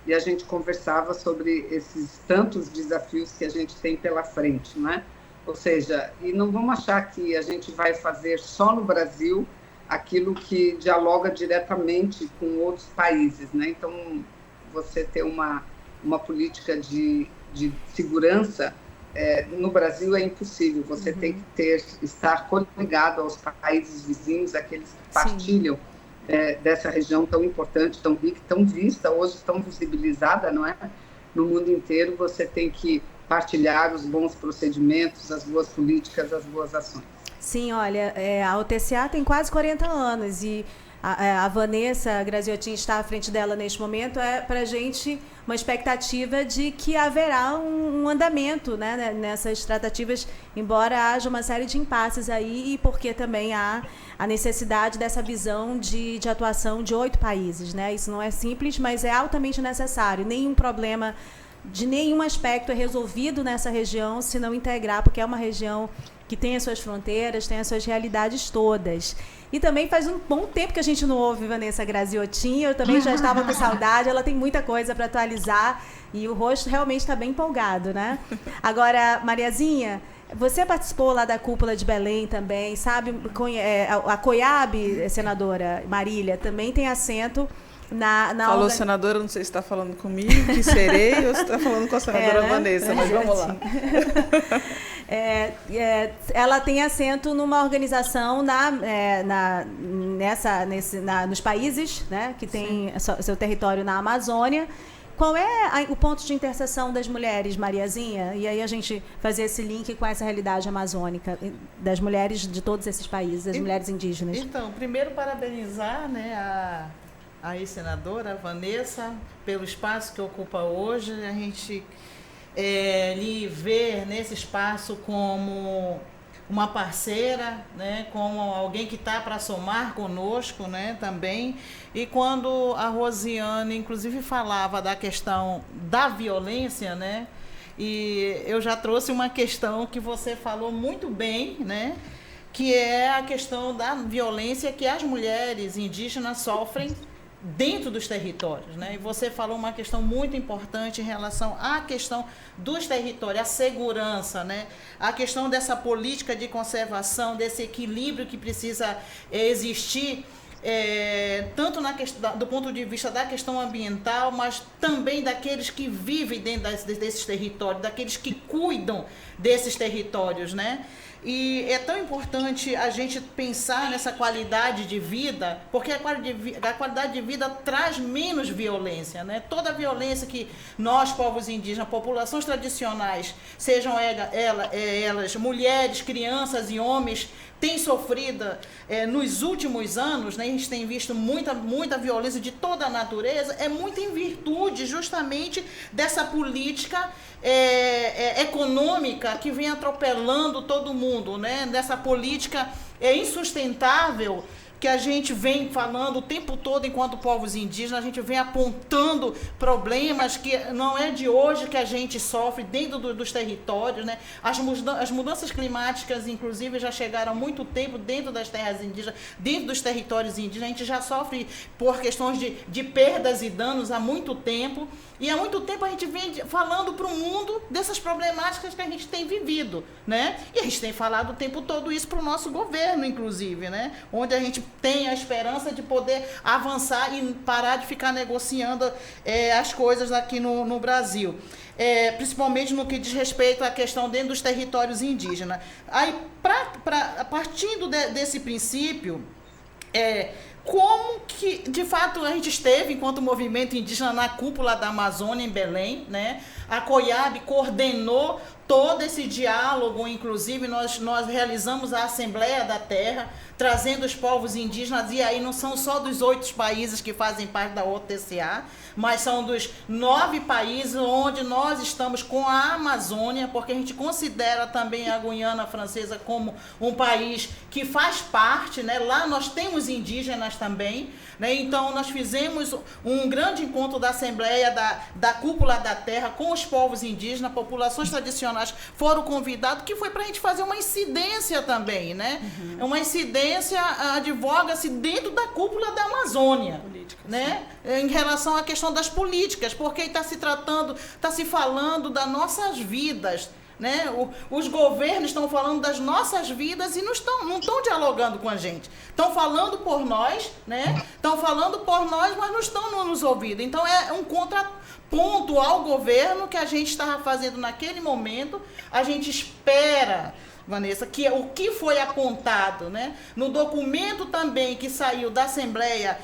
e a gente conversava sobre esses tantos desafios que a gente tem pela frente, né? Ou seja, e não vamos achar que a gente vai fazer só no Brasil aquilo que dialoga diretamente com outros países, né? Então, você ter uma política de segurança no Brasil é impossível. Você tem que estar coligado aos países vizinhos, aqueles que partilham dessa região tão importante, tão rica, tão vista, hoje tão visibilizada, não é? No mundo inteiro, você tem que partilhar os bons procedimentos, as boas políticas, as boas ações. Sim, olha, a UTCA tem quase 40 anos e a Vanessa Graziotin está à frente dela neste momento. Para a gente uma expectativa de que haverá um andamento, né, nessas tratativas, embora haja uma série de impasses aí, e porque também há a necessidade dessa visão de atuação de 8 países. Né? Isso não é simples, mas é altamente necessário. Nenhum problema de nenhum aspecto é resolvido nessa região se não integrar, porque é uma região que tem as suas fronteiras, tem as suas realidades todas. E também faz um bom tempo que a gente não ouve Vanessa Graziotin, eu também já estava com saudade, ela tem muita coisa para atualizar e o rosto realmente está bem empolgado, né? Agora, Mariazinha, você participou lá da Cúpula de Belém também, sabe? A COIAB, senadora Marília, também tem assento Falou senadora, não sei se está falando comigo, que serei, ou se está falando com a senadora Vanessa, mas vamos lá. Ela tem assento numa organização nos países, né, que tem seu território na Amazônia. Qual é o ponto de interseção das mulheres, Mariazinha? E aí a gente fazer esse link com essa realidade amazônica, das mulheres de todos esses países, das mulheres indígenas. Então, primeiro parabenizar, né, a ex-senadora Vanessa pelo espaço que ocupa hoje. A gente lhe ver nesse espaço como uma parceira, né, como alguém que está para somar conosco, né, também. E quando a Rosiane, inclusive, falava da questão da violência, né, e eu já trouxe uma questão que você falou muito bem, né, que é a questão da violência que as mulheres indígenas sofrem dentro dos territórios, né? E você falou uma questão muito importante em relação à questão dos territórios, a segurança, né? A questão dessa política de conservação, desse equilíbrio que precisa existir, tanto do ponto de vista da questão ambiental, mas também daqueles que vivem dentro desses territórios, daqueles que cuidam desses territórios, né? E é tão importante a gente pensar nessa qualidade de vida, porque a qualidade de vida traz menos violência, né? Toda a violência que nós, povos indígenas, populações tradicionais, sejam elas mulheres, crianças e homens, têm sofrido nos últimos anos, né? A gente tem visto muita violência de toda a natureza, é muito em virtude justamente dessa política econômica que vem atropelando todo mundo, né? Dessa política insustentável que a gente vem falando o tempo todo enquanto povos indígenas, a gente vem apontando problemas que não é de hoje que a gente sofre dentro dos territórios, né? As mudanças climáticas, inclusive, já chegaram há muito tempo dentro das terras indígenas, dentro dos territórios indígenas, a gente já sofre por questões de perdas e danos há muito tempo, e há muito tempo a gente vem falando para o mundo dessas problemáticas que a gente tem vivido, né? E a gente tem falado o tempo todo isso para o nosso governo, inclusive, né? Onde a gente tem a esperança de poder avançar e parar de ficar negociando as coisas aqui no Brasil. Principalmente no que diz respeito à questão dentro dos territórios indígenas. Aí, partindo desse princípio, como que, de fato, a gente esteve, enquanto movimento indígena, na cúpula da Amazônia, em Belém, né? A COIAB coordenou todo esse diálogo, inclusive nós realizamos a Assembleia da Terra, trazendo os povos indígenas, e aí não são só dos 8 países que fazem parte da OTCA, mas são dos 9 países onde nós estamos com a Amazônia, porque a gente considera também a Guiana Francesa como um país que faz parte, né? Lá nós temos indígenas também, né? Então nós fizemos um grande encontro da Assembleia da Cúpula da Terra com os povos indígenas, populações tradicionais foram convidados, que foi para a gente fazer uma incidência também, né? Uma incidência, advoga-se dentro da cúpula da Amazônia, política, né? Em relação à questão das políticas, porque está se falando das nossas vidas, né? Os governos estão falando das nossas vidas e não estão dialogando com a gente. Estão falando por nós, né? Estão falando por nós, mas não estão nos ouvindo. Então é um contraponto ao governo que a gente estava fazendo naquele momento. A gente espera, Vanessa, que o que foi apontado, né, no documento também que saiu da Assembleia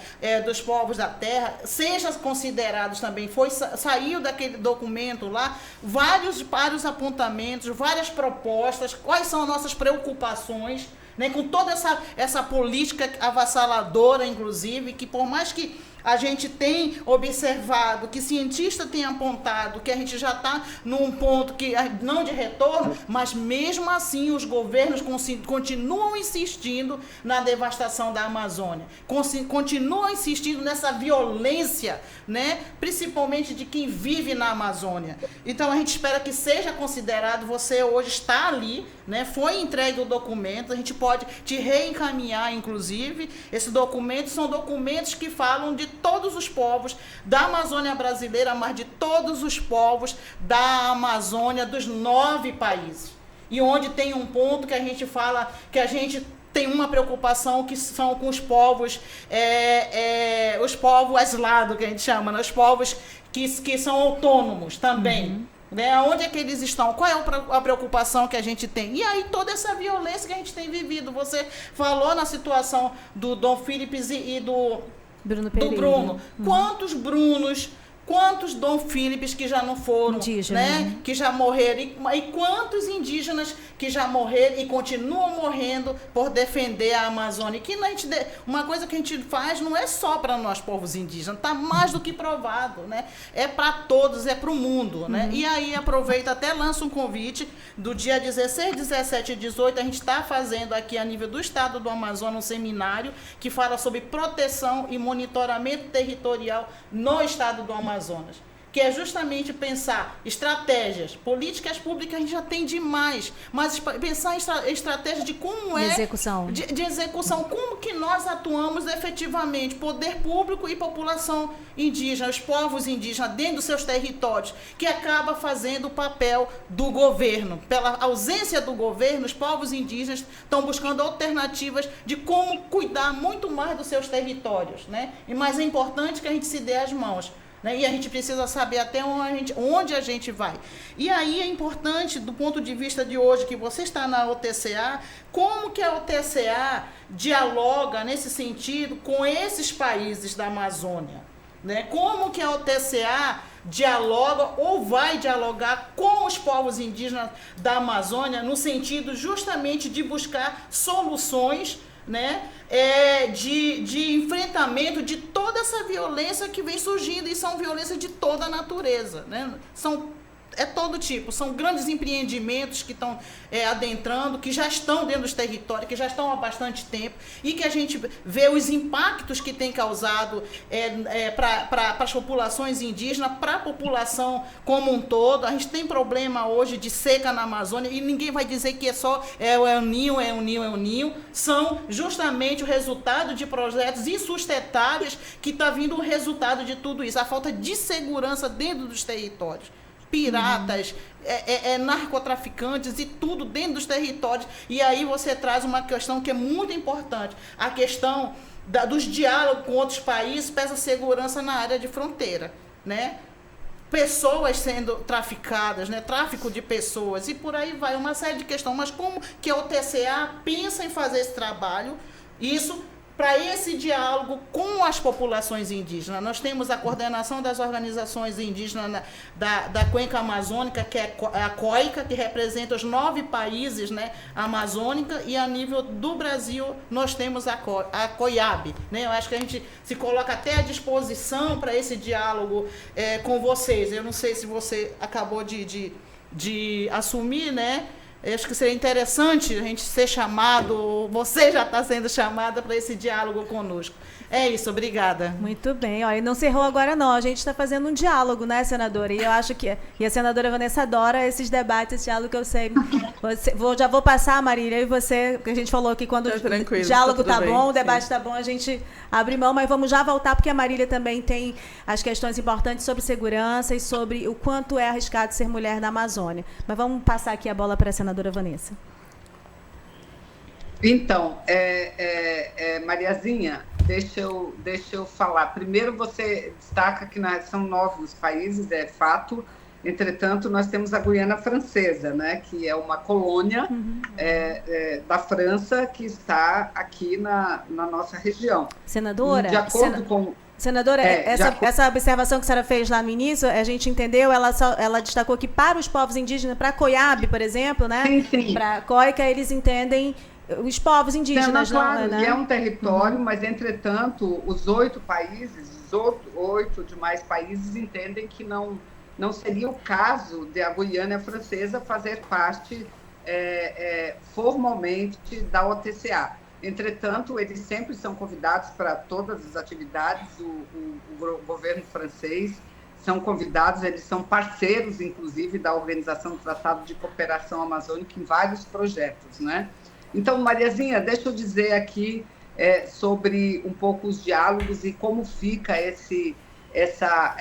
dos Povos da Terra, seja considerados também, saiu daquele documento lá, vários apontamentos, várias propostas, quais são as nossas preocupações, né, com toda essa política avassaladora, inclusive, que por mais que a gente tem observado, que cientistas têm apontado, que a gente já está num ponto que não de retorno, mas mesmo assim os governos continuam insistindo na devastação da Amazônia, continuam insistindo nessa violência, né, principalmente de quem vive na Amazônia. Então a gente espera que seja considerado, você hoje está ali, né, foi entregue o documento, a gente pode te reencaminhar, inclusive, esses documentos são documentos que falam de todos os povos da Amazônia brasileira, mas de todos os povos da Amazônia dos 9 países. E onde tem um ponto que a gente fala, que a gente tem uma preocupação, que são com os povos aislados, que a gente chama, né? Os povos que são autônomos também. Né? Onde é que eles estão? Qual é a preocupação que a gente tem? E aí toda essa violência que a gente tem vivido. Você falou na situação do Dom Philips e do Bruno. Quantos Brunos, quantos Dom Philips que já não foram, né? Que já morreram, e quantos indígenas que já morreram e continuam morrendo por defender a Amazônia. Que uma coisa que a gente faz não é só para nós, povos indígenas, está mais do que provado, né? É para todos, é para o mundo, né? E aí aproveita, até lança um convite do dia 16, 17 e 18, a gente está fazendo aqui a nível do estado do Amazonas um seminário que fala sobre proteção e monitoramento territorial no estado do Amazonas. que é justamente pensar estratégias, políticas públicas a gente já tem demais, mas pensar em estratégias de como é... Execução. De execução, como que nós atuamos efetivamente, poder público e população indígena, os povos indígenas dentro dos seus territórios, que acaba fazendo o papel do governo. Pela ausência do governo, os povos indígenas estão buscando alternativas de como cuidar muito mais dos seus territórios, né? E mais é importante que a gente se dê as mãos, né? E a gente precisa saber até onde a gente vai. E aí é importante, do ponto de vista de hoje, que você está na OTCA, como que a OTCA dialoga nesse sentido com esses países da Amazônia, né? Como que a OTCA dialoga ou vai dialogar com os povos indígenas da Amazônia no sentido justamente de buscar soluções, né, de enfrentamento de toda essa violência que vem surgindo, e são violências de toda a natureza, né? É todo tipo, são grandes empreendimentos que estão adentrando, que já estão dentro dos territórios, que já estão há bastante tempo, e que a gente vê os impactos que tem causado para as populações indígenas, para a população como um todo. A gente tem problema hoje de seca na Amazônia, e ninguém vai dizer que é só o ninho. São justamente o resultado de projetos insustentáveis que está vindo o resultado de tudo isso, a falta de segurança dentro dos territórios. Piratas, narcotraficantes e tudo dentro dos territórios. E aí você traz uma questão que é muito importante, a questão dos diálogos com outros países para essa segurança na área de fronteira, né? Pessoas sendo traficadas, né? Tráfico de pessoas, e por aí vai, uma série de questões. Mas como que a OTCA pensa em fazer esse trabalho, isso para esse diálogo com as populações indígenas? Nós temos a coordenação das organizações indígenas da Cuenca Amazônica, que é a COICA, que representa os 9 países, né, amazônica, e a nível do Brasil nós temos a COIAB, né? Eu acho que a gente se coloca até à disposição para esse diálogo com vocês. Eu não sei se você acabou de assumir, né? Eu acho que seria interessante a gente ser chamado, você já está sendo chamada para esse diálogo conosco. É isso, obrigada. Muito bem. Olha, não cerrou agora não, a gente está fazendo um diálogo, né, senadora? E eu acho que a senadora Vanessa adora esses debates, esse diálogo que eu sei. Já vou passar, Marília, e você, que a gente falou que quando o diálogo está bom, o debate está bom, a gente abre mão, mas vamos já voltar, porque a Marília também tem as questões importantes sobre segurança e sobre o quanto é arriscado ser mulher na Amazônia. Mas vamos passar aqui a bola para a senadora Vanessa. Então, Mariazinha, deixa eu falar. Primeiro, você destaca que são 9 os países, é fato. Entretanto, nós temos a Guiana Francesa, né, que é uma colônia da França que está aqui na nossa região. Senadora, de acordo com... Senadora, essa observação que a senhora fez lá no início, a gente entendeu, ela destacou que para os povos indígenas, para a COIAB, por exemplo, né? Sim. Para a COICA, eles entendem os povos indígenas. Claro, e é um território, mas, entretanto, os 8 países, os 8 demais países entendem que não seria o caso de a Guiana Francesa fazer parte formalmente da OTCA. Entretanto, eles sempre são convidados para todas as atividades, o governo francês são convidados, eles são parceiros, inclusive, da Organização do Tratado de Cooperação Amazônica em vários projetos, né? Então, Mariazinha, deixa eu dizer aqui sobre um pouco os diálogos e como fica essa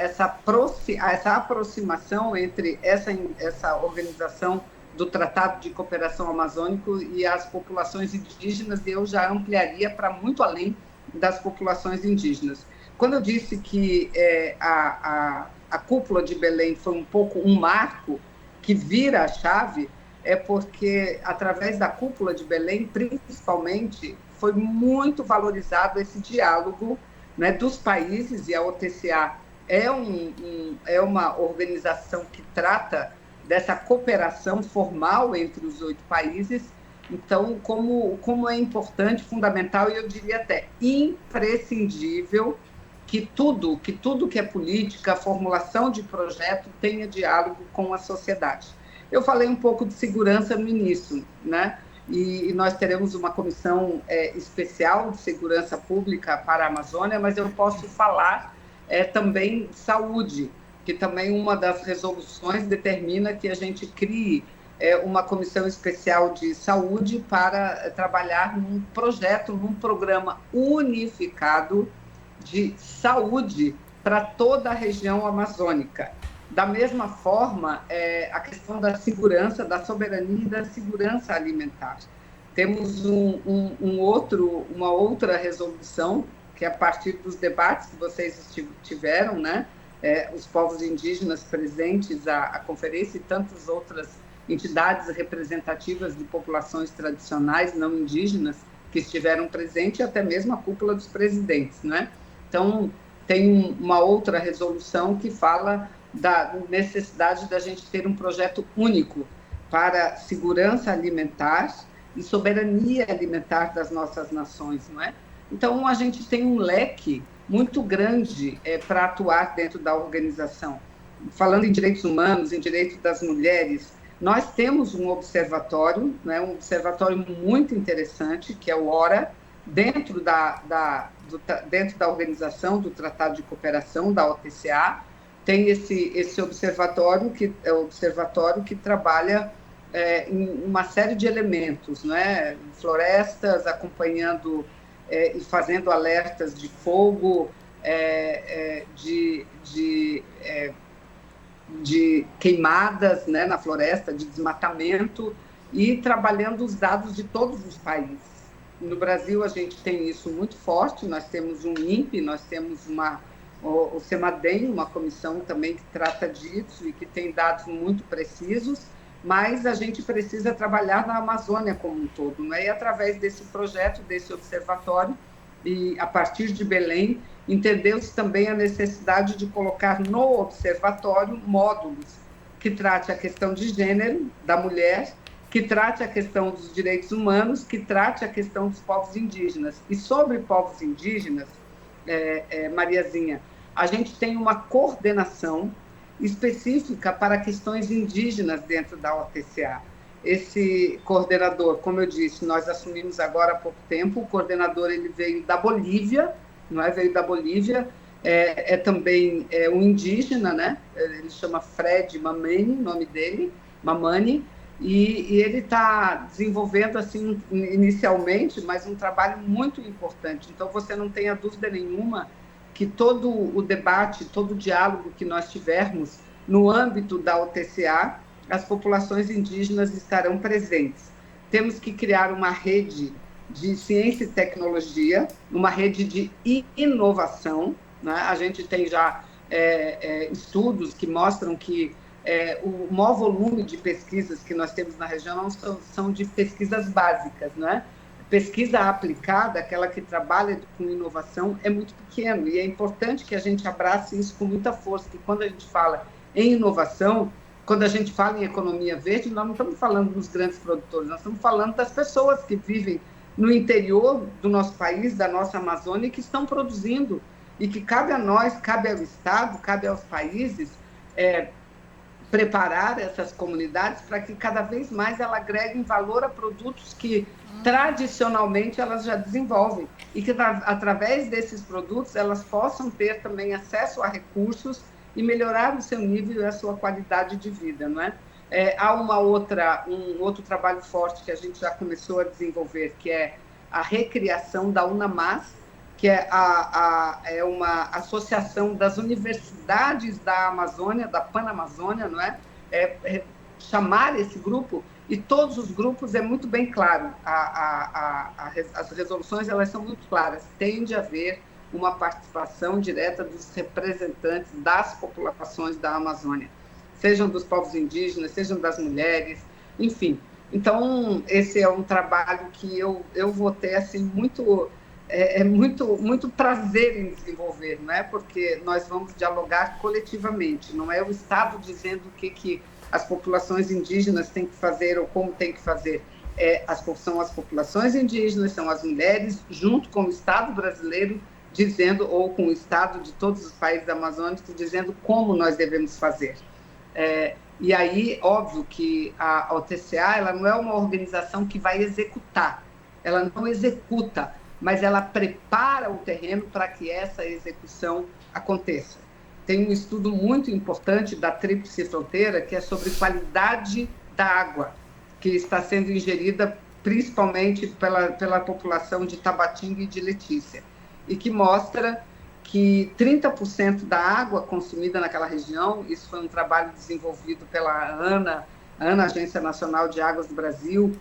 aproximação entre essa organização do Tratado de Cooperação Amazônico e as populações indígenas, e eu já ampliaria para muito além das populações indígenas. Quando eu disse que a cúpula de Belém foi um pouco um marco que vira a chave, é porque, através da cúpula de Belém, principalmente, foi muito valorizado esse diálogo, né, dos países, e a OTCA é uma organização que trata dessa cooperação formal entre os 8 países. Então, como é importante, fundamental, e eu diria até imprescindível, que tudo que é política, formulação de projeto, tenha diálogo com a sociedade. Eu falei um pouco de segurança no início, né? E nós teremos uma comissão especial de segurança pública para a Amazônia, mas eu posso falar também de saúde. que também uma das resoluções determina que a gente crie uma comissão especial de saúde para trabalhar num projeto, num programa unificado de saúde para toda a região amazônica. Da mesma forma, a questão da segurança, da soberania e da segurança alimentar. Temos uma outra resolução, que é a partir dos debates que vocês tiveram, né? Os povos indígenas presentes à conferência e tantas outras entidades representativas de populações tradicionais não indígenas que estiveram presentes, e até mesmo a cúpula dos presidentes, né? Então, tem uma outra resolução que fala da necessidade da gente ter um projeto único para segurança alimentar e soberania alimentar das nossas nações, não é? Então, a gente tem um leque muito grande para atuar dentro da organização. Falando em direitos humanos, em direitos das mulheres, nós temos um observatório, né, um observatório muito interessante, que é o ORA, dentro da organização do Tratado de Cooperação, da OTCA. Tem esse observatório, que é o observatório que trabalha em uma série de elementos, né? Florestas, acompanhando e fazendo alertas de fogo, de queimadas, né, na floresta, de desmatamento, e trabalhando os dados de todos os países. No Brasil, a gente tem isso muito forte, nós temos um INPE, nós temos o CEMADEM, uma comissão também que trata disso e que tem dados muito precisos, mas a gente precisa trabalhar na Amazônia como um todo, né? E através desse projeto, desse observatório, e a partir de Belém, entendeu-se também a necessidade de colocar no observatório módulos que trate a questão de gênero da mulher, que trate a questão dos direitos humanos, que trate a questão dos povos indígenas. E sobre povos indígenas, Mariazinha, a gente tem uma coordenação específica para questões indígenas dentro da OTCA. Esse coordenador, como eu disse, nós assumimos agora há pouco tempo, o coordenador ele veio da Bolívia, não é? Veio da Bolívia, também um indígena, né? Ele chama Fred Mamani, nome dele, Mamani, e ele está desenvolvendo, assim, inicialmente, mas um trabalho muito importante. Então, você não tenha dúvida nenhuma que todo o debate, todo o diálogo que nós tivermos no âmbito da OTCA, as populações indígenas estarão presentes. Temos que criar uma rede de ciência e tecnologia, uma rede de inovação, né? A gente tem já estudos que mostram que o maior volume de pesquisas que nós temos na região são de pesquisas básicas, né? Pesquisa aplicada, aquela que trabalha com inovação, é muito pequeno, e é importante que a gente abrace isso com muita força, que quando a gente fala em inovação, quando a gente fala em economia verde, nós não estamos falando dos grandes produtores, nós estamos falando das pessoas que vivem no interior do nosso país, da nossa Amazônia, que estão produzindo, e que cabe a nós, cabe ao Estado, cabe aos países preparar essas comunidades para que cada vez mais elas agreguem valor a produtos que tradicionalmente elas já desenvolvem, e que através desses produtos elas possam ter também acesso a recursos e melhorar o seu nível e a sua qualidade de vida, não é? Há um outro trabalho forte que a gente já começou a desenvolver, que é a recriação da UNAMAS, que é uma associação das universidades da Amazônia, da Panamazônia, não é? Chamar esse grupo, e todos os grupos é muito bem claro, as resoluções elas são muito claras, tem de haver uma participação direta dos representantes das populações da Amazônia, sejam dos povos indígenas, sejam das mulheres, enfim. Então, esse é um trabalho que eu vou ter assim, muito prazer em desenvolver, não é? Porque nós vamos dialogar coletivamente, não é o Estado dizendo o que as populações indígenas têm que fazer ou como têm que fazer. São as populações indígenas, são as mulheres, junto com o Estado brasileiro, dizendo, ou com o Estado de todos os países amazônicos, dizendo como nós devemos fazer. E aí, óbvio que a OTCA ela não é uma organização que vai executar, ela não executa, mas ela prepara o terreno para que essa execução aconteça. tem um estudo muito importante da Tríplice Fronteira, que é sobre qualidade da água, que está sendo ingerida principalmente pela população de Tabatinga e de Letícia, e que mostra que 30% da água consumida naquela região, isso foi um trabalho desenvolvido pela ANA, Agência Nacional de Águas do Brasil,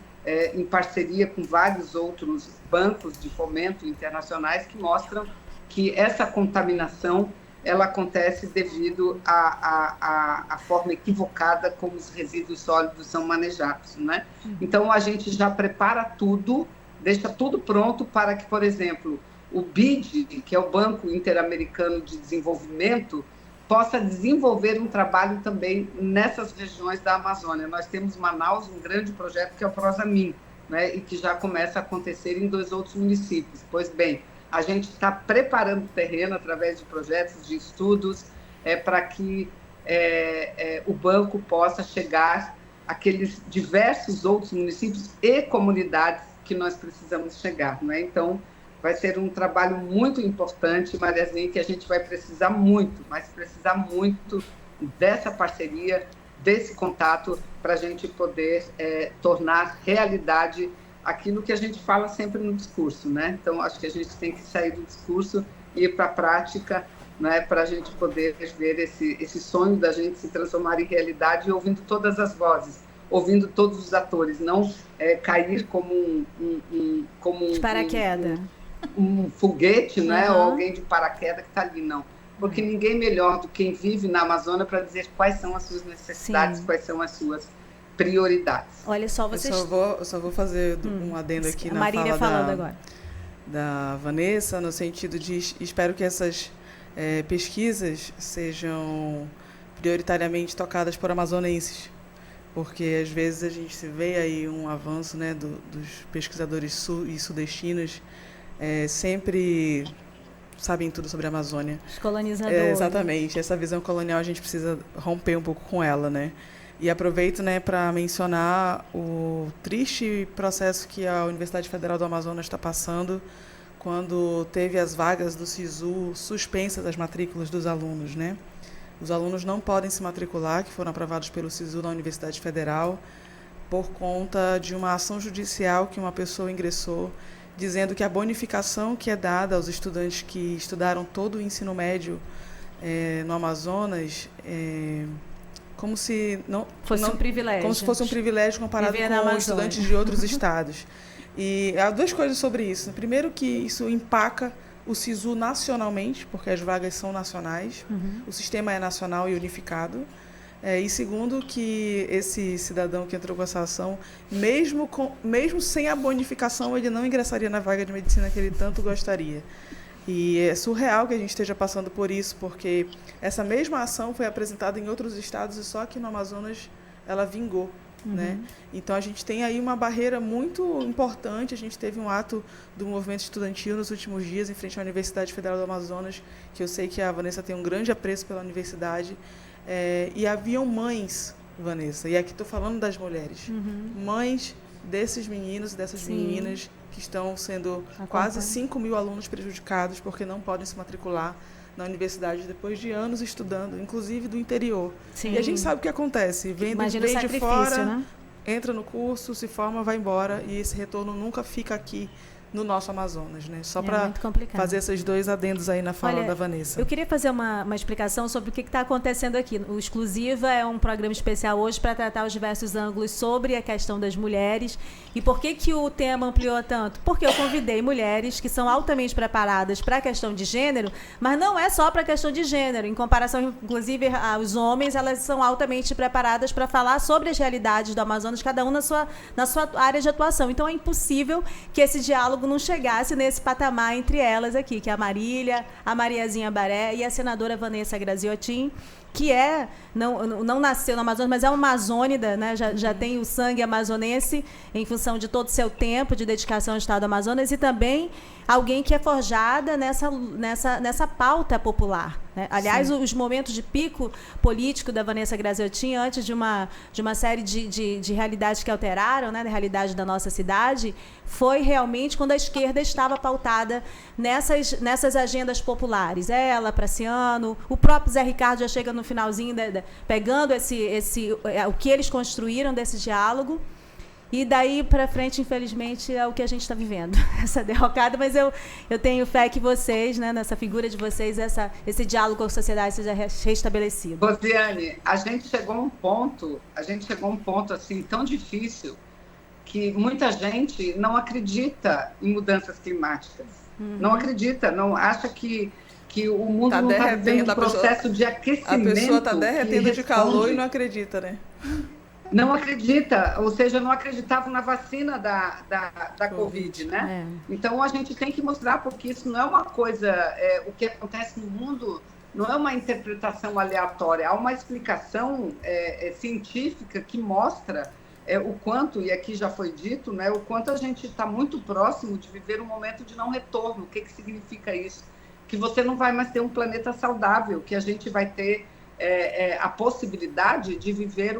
em parceria com vários outros bancos de fomento internacionais, que mostram que essa contaminação ela acontece devido à forma equivocada como os resíduos sólidos são manejados, né? Então, a gente já prepara tudo, deixa tudo pronto para que, por exemplo, o BID, que é o Banco Interamericano de Desenvolvimento, possa desenvolver um trabalho também nessas regiões da Amazônia. Nós temos em Manaus um grande projeto que é o Prosamin, né, e que já começa a acontecer em 2 outros municípios. Pois bem, a gente está preparando o terreno através de projetos, de estudos, para que o banco possa chegar àqueles diversos outros municípios e comunidades que nós precisamos chegar, né? Então, vai ser um trabalho muito importante, Mariazinha, que a gente vai precisar muito, mas precisar muito dessa parceria, desse contato, para a gente poder tornar realidade aquilo que a gente fala sempre no discurso, né? Então, acho que a gente tem que sair do discurso e ir para a prática, né, para a gente poder ver esse sonho da gente se transformar em realidade, ouvindo todas as vozes, ouvindo todos os atores, não cair como de paraquedas. Um foguete, né, ou alguém de paraquedas que está ali, não. Porque ninguém melhor do que quem vive na Amazônia para dizer quais são as suas necessidades, quais são as suas prioridades. Olha só, vocês... Eu só vou fazer um adendo aqui na Marília fala falando agora. Da Vanessa, no sentido de espero que essas pesquisas sejam prioritariamente tocadas por amazonenses, porque às vezes a gente se vê aí um avanço, né, dos pesquisadores sul e sudestinos, sempre sabem tudo sobre a Amazônia. Os colonizadores. Exatamente. Essa visão colonial a gente precisa romper um pouco com ela, né? E aproveito, né, para mencionar o triste processo que a Universidade Federal do Amazonas está passando quando teve as vagas do SISU suspensas das matrículas dos alunos, né? Os alunos não podem se matricular, que foram aprovados pelo SISU na Universidade Federal, por conta de uma ação judicial que uma pessoa ingressou dizendo que a bonificação que é dada aos estudantes que estudaram todo o ensino médio no Amazonas como se não fosse um privilégio. Como se fosse um privilégio comparado com estudantes de outros estados. E há 2 coisas sobre isso. Primeiro, que isso empaca o SISU nacionalmente, porque as vagas são nacionais, o sistema é nacional e unificado. E segundo, que esse cidadão que entrou com essa ação, mesmo sem a bonificação, ele não ingressaria na vaga de medicina que ele tanto gostaria. E é surreal que a gente esteja passando por isso, porque essa mesma ação foi apresentada em outros estados e só aqui no Amazonas ela vingou. Né? Então, a gente tem aí uma barreira muito importante. A gente teve um ato do movimento estudantil nos últimos dias em frente à Universidade Federal do Amazonas, que eu sei que a Vanessa tem um grande apreço pela universidade. E haviam mães, Vanessa, e aqui estou falando das mulheres, mães desses meninos e dessas meninas que estão sendo quase 5.000 alunos prejudicados porque não podem se matricular na universidade depois de anos estudando, inclusive do interior. E a gente sabe o que acontece, vem de fora, né? Entra no curso, se forma, vai embora, e esse retorno nunca fica aqui no nosso Amazonas, né? Só para fazer esses 2 adendos aí na fala da Vanessa. Eu queria fazer uma explicação sobre o que está acontecendo aqui. O Exclusiva é um programa especial hoje para tratar os diversos ângulos sobre a questão das mulheres. E por que o tema ampliou tanto? Porque eu convidei mulheres que são altamente preparadas para a questão de gênero, mas não é só para a questão de gênero. Em comparação, inclusive, aos homens, elas são altamente preparadas para falar sobre as realidades do Amazonas, cada um na sua área de atuação. Então, é impossível que esse diálogo não chegasse nesse patamar entre elas aqui, que é a Marília, a Mariazinha Baré e a senadora Vanessa Graziotin, que não nasceu no Amazonas, mas é uma amazônida, né? Já tem o sangue amazonense em função de todo o seu tempo de dedicação ao Estado do Amazonas, e também alguém que é forjada nessa pauta popular. né? Aliás, os momentos de pico político da Vanessa Graziotin, antes de uma série de realidades que alteraram, né, da realidade da nossa cidade, foi realmente quando a esquerda estava pautada nessas agendas populares. Ela, Praciano, o próprio Zé Ricardo já chega no finalzinho, pegando o que eles construíram desse diálogo. E daí para frente, infelizmente, é o que a gente está vivendo, essa derrocada. Mas eu tenho fé que vocês, né, nessa figura de vocês, esse diálogo com a sociedade seja restabelecido. Rosiane, a gente chegou a um ponto assim tão difícil que muita gente não acredita em mudanças climáticas. Não acredita, não acha que o mundo não está vivendo um processo de aquecimento. A pessoa está derretendo de calor e não acredita, né? Não acredita, ou seja, não acreditavam na vacina da Covid, né? Então, a gente tem que mostrar, porque isso não é uma coisa... o que acontece no mundo não é uma interpretação aleatória, há uma explicação científica que mostra o quanto, e aqui já foi dito, né, o quanto a gente está muito próximo de viver um momento de não retorno. O que significa isso? Que você não vai mais ter um planeta saudável, que a gente vai ter a possibilidade de viver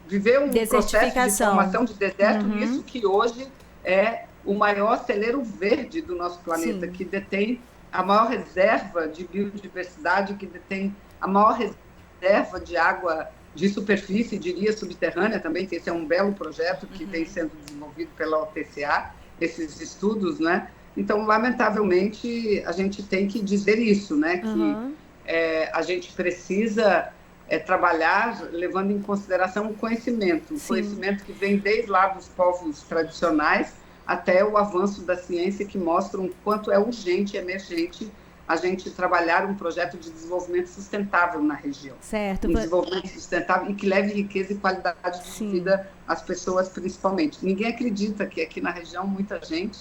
viver um processo de formação de deserto, isso que hoje é o maior celeiro verde do nosso planeta, que detém a maior reserva de biodiversidade, que detém a maior reserva de água de superfície, diria subterrânea também, que esse é um belo projeto que vem sendo desenvolvido pela OTCA, esses estudos, né? Então, lamentavelmente, a gente tem que dizer isso, né? Que a gente precisa trabalhar levando em consideração o conhecimento. O conhecimento que vem desde lá dos povos tradicionais até o avanço da ciência, que mostra o quanto é urgente e emergente a gente trabalhar um projeto de desenvolvimento sustentável na região. Certo. Um desenvolvimento sustentável e que leve riqueza e qualidade de vida às pessoas, principalmente. Ninguém acredita que aqui na região muita gente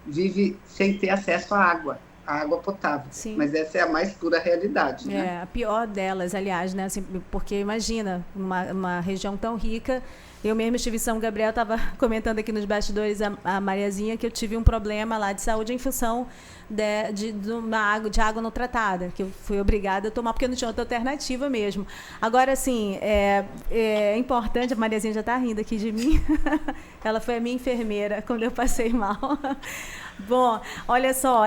vive sem ter acesso à água potável. Sim. Mas essa é a mais pura realidade, né? A pior delas, aliás, né? Assim, porque imagina, uma região tão rica. Eu mesmo estive em São Gabriel, estava comentando aqui nos bastidores a Mariazinha que eu tive um problema lá de saúde em função de água não tratada, que eu fui obrigada a tomar, porque não tinha outra alternativa mesmo. Agora, assim, é importante, a Mariazinha já está rindo aqui de mim, ela foi a minha enfermeira quando eu passei mal. Bom, olha só,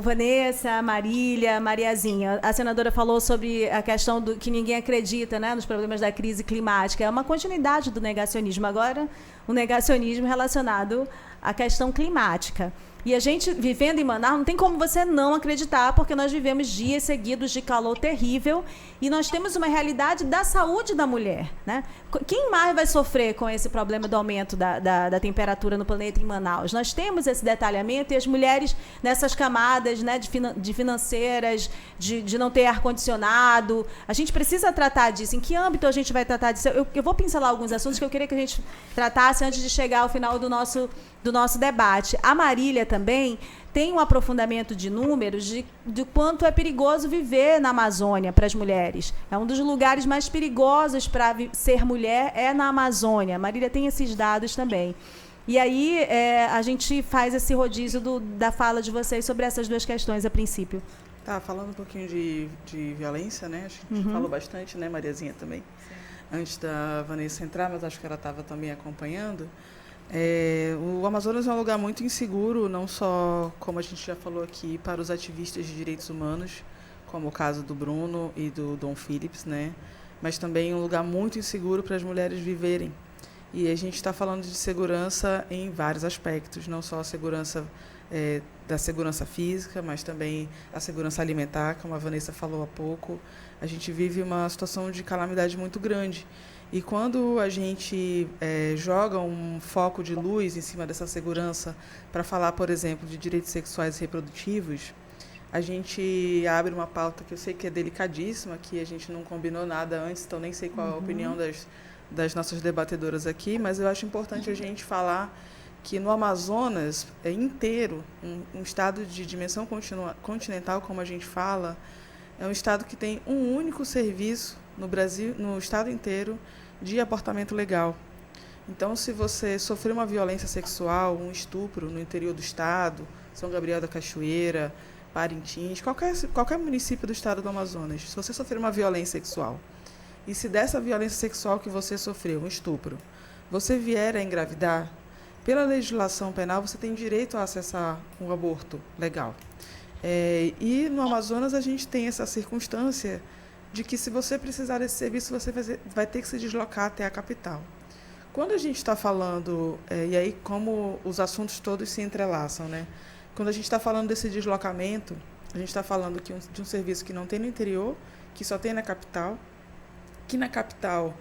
Vanessa, Marília, Mariazinha, a senadora falou sobre a questão do que ninguém acredita, né, nos problemas da crise climática. É uma continuidade do negacionismo, agora o negacionismo relacionado à questão climática. E a gente, vivendo em Manaus, não tem como você não acreditar, porque nós vivemos dias seguidos de calor terrível e nós temos uma realidade da saúde da mulher, né? Quem mais vai sofrer com esse problema do aumento da temperatura no planeta em Manaus? Nós temos esse detalhamento e as mulheres nessas camadas, né, de financeiras, de não ter ar-condicionado. A gente precisa tratar disso. Em que âmbito a gente vai tratar disso? Eu vou pincelar alguns assuntos que eu queria que a gente tratasse antes de chegar ao final do nosso debate. A Marília também tem um aprofundamento de números de quanto é perigoso viver na Amazônia para as mulheres. É um dos lugares mais perigosos para ser mulher, é na Amazônia. A Marília tem esses dados também. E aí a gente faz esse rodízio da fala de vocês sobre essas duas questões a princípio. Tá, falando um pouquinho de violência, né? A gente falou bastante, né, Mariazinha, também. Sim. Antes da Vanessa entrar, mas acho que ela estava também acompanhando. O Amazonas é um lugar muito inseguro, não só, como a gente já falou aqui, para os ativistas de direitos humanos, como o caso do Bruno e do Dom Phillips, né? Mas também um lugar muito inseguro para as mulheres viverem. E a gente está falando de segurança em vários aspectos, não só a segurança da segurança física, mas também a segurança alimentar, como a Vanessa falou há pouco. A gente vive uma situação de calamidade muito grande. E quando a gente joga um foco de luz em cima dessa segurança para falar, por exemplo, de direitos sexuais e reprodutivos, a gente abre uma pauta que eu sei que é delicadíssima, que a gente não combinou nada antes, então nem sei qual a opinião das nossas debatedoras aqui, mas eu acho importante a gente falar que no Amazonas inteiro, um estado de dimensão continental, como a gente fala, é um estado que tem um único serviço no Brasil, no estado inteiro, de abortamento legal. Então, se você sofreu uma violência sexual, um estupro no interior do estado, São Gabriel da Cachoeira, Parintins, qualquer município do estado do Amazonas, se você sofrer uma violência sexual, e se dessa violência sexual que você sofreu, um estupro, você vier a engravidar, pela legislação penal você tem direito a acessar um aborto legal. E no Amazonas a gente tem essa circunstância de que se você precisar desse serviço, você vai ter que se deslocar até a capital. Quando a gente está falando, e aí como os assuntos todos se entrelaçam, né? Quando a gente está falando desse deslocamento, a gente está falando de um serviço que não tem no interior, que só tem na capital, que na capital,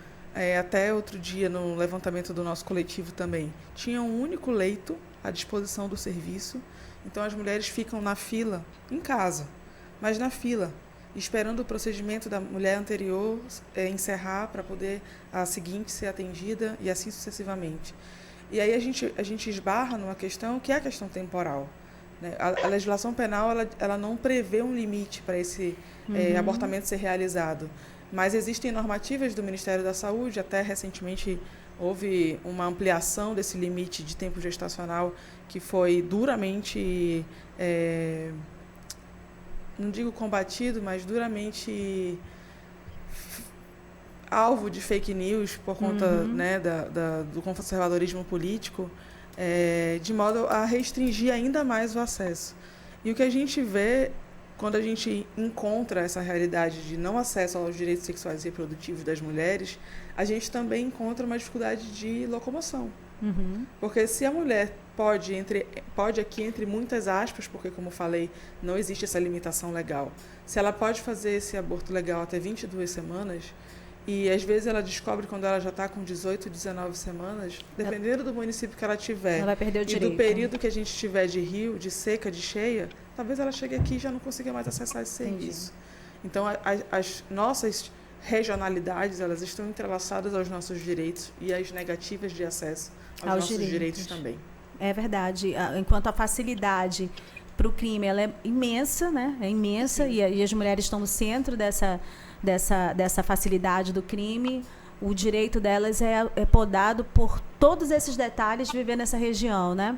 até outro dia, no levantamento do nosso coletivo também, tinha um único leito à disposição do serviço. Então, as mulheres ficam na fila, em casa, mas na fila, esperando o procedimento da mulher anterior encerrar para poder a seguinte ser atendida e assim sucessivamente. E aí a gente esbarra numa questão que é a questão temporal. Né? A legislação penal ela não prevê um limite para esse abortamento ser realizado, mas existem normativas do Ministério da Saúde, até recentemente houve uma ampliação desse limite de tempo gestacional que foi duramente, não digo combatido, mas duramente alvo de fake news por conta né, do conservadorismo político, de modo a restringir ainda mais o acesso. E o que a gente vê quando a gente encontra essa realidade de não acesso aos direitos sexuais e reprodutivos das mulheres, a gente também encontra uma dificuldade de locomoção. Porque se a mulher pode aqui entre muitas aspas, porque como falei, não existe essa limitação legal, se ela pode fazer esse aborto legal até 22 semanas, e às vezes ela descobre quando ela já está com 18, 19 semanas, dependendo do município que ela tiver, ela vai perder o direito. E do período que a gente tiver de rio, de seca, de cheia, talvez ela chegue aqui e já não consiga mais acessar esse serviço. Então, as nossas regionalidades, elas estão entrelaçadas aos nossos direitos e às negativas de acesso aos nossos direitos também. É verdade. Enquanto a facilidade para o crime ela é imensa, né? É imensa, e as mulheres estão no centro dessa facilidade do crime. O direito delas é podado por todos esses detalhes de viver nessa região, né?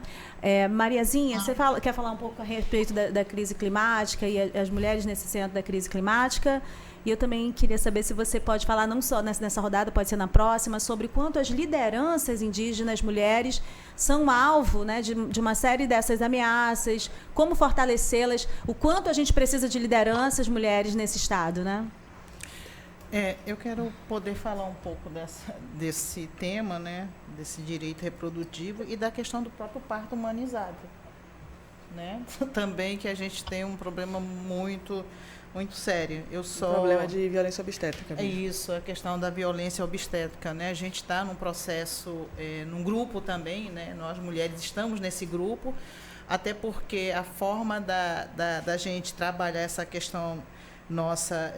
Mariazinha, você quer falar um pouco a respeito da crise climática e as mulheres nesse centro da crise climática? E eu também queria saber se você pode falar, não só nessa rodada, pode ser na próxima, sobre quanto as lideranças indígenas mulheres são alvo, né, de uma série dessas ameaças, como fortalecê-las, o quanto a gente precisa de lideranças mulheres nesse estado, né? Eu quero poder falar um pouco desse tema, né, desse direito reprodutivo e da questão do próprio parto humanizado, né? Também que a gente tem um problema muito sério. Um problema de violência obstétrica. É isso, a questão da violência obstétrica, né? A gente está num processo, num grupo também, né? Nós mulheres estamos nesse grupo, até porque a forma da gente trabalhar essa questão nossa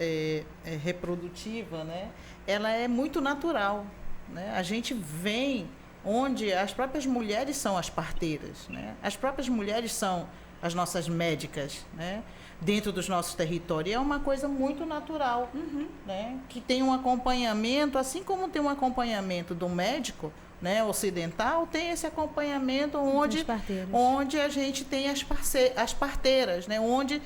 reprodutiva, né? Ela é muito natural, né? A gente vem onde as próprias mulheres são as parteiras, né? As próprias mulheres são as nossas médicas, né? Dentro dos nossos territórios. É uma coisa muito natural, né? Que tem um acompanhamento, assim como tem um acompanhamento do médico, né, ocidental, tem esse acompanhamento onde a gente tem as parteiras, né? Onde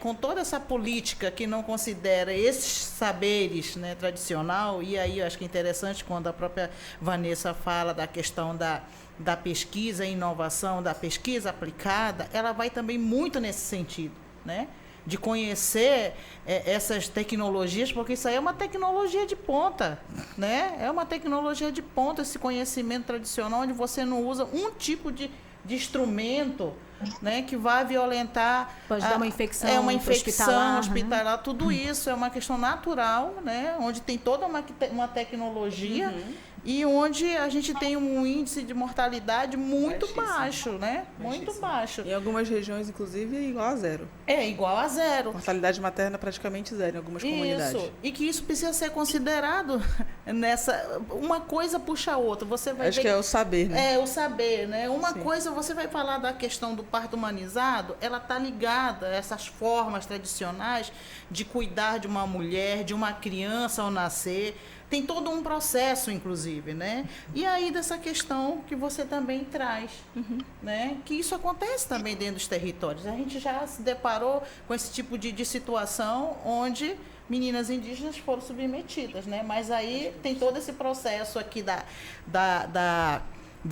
com toda essa política que não considera esses saberes, né, tradicional, e aí eu acho que é interessante quando a própria Vanessa fala da questão da pesquisa e inovação, da pesquisa aplicada, ela vai também muito nesse sentido, né? De conhecer essas tecnologias, porque isso aí é uma tecnologia de ponta, né? É uma tecnologia de ponta, esse conhecimento tradicional, onde você não usa um tipo de instrumento, né, que vai violentar. Pode dar uma infecção, hospitalar, tudo isso é uma questão natural, né, onde tem toda uma tecnologia e onde a gente tem um índice de mortalidade muito baixo, né? Muito baixo. Em algumas regiões, inclusive, é igual a zero. É igual a zero. Mortalidade materna praticamente zero em algumas comunidades. E que isso precisa ser considerado nessa... Uma coisa puxa a outra. Você vai Acho que é o saber, né? O saber, né? Uma coisa, você vai falar da questão do parto humanizado, ela está ligada a essas formas tradicionais de cuidar de uma mulher, de uma criança ao nascer. tem todo um processo, inclusive, né? E aí dessa questão que você também traz, né? Que isso acontece também dentro dos territórios. A gente já se deparou com esse tipo de situação onde meninas indígenas foram submetidas, né? Mas aí tem todo esse processo aqui da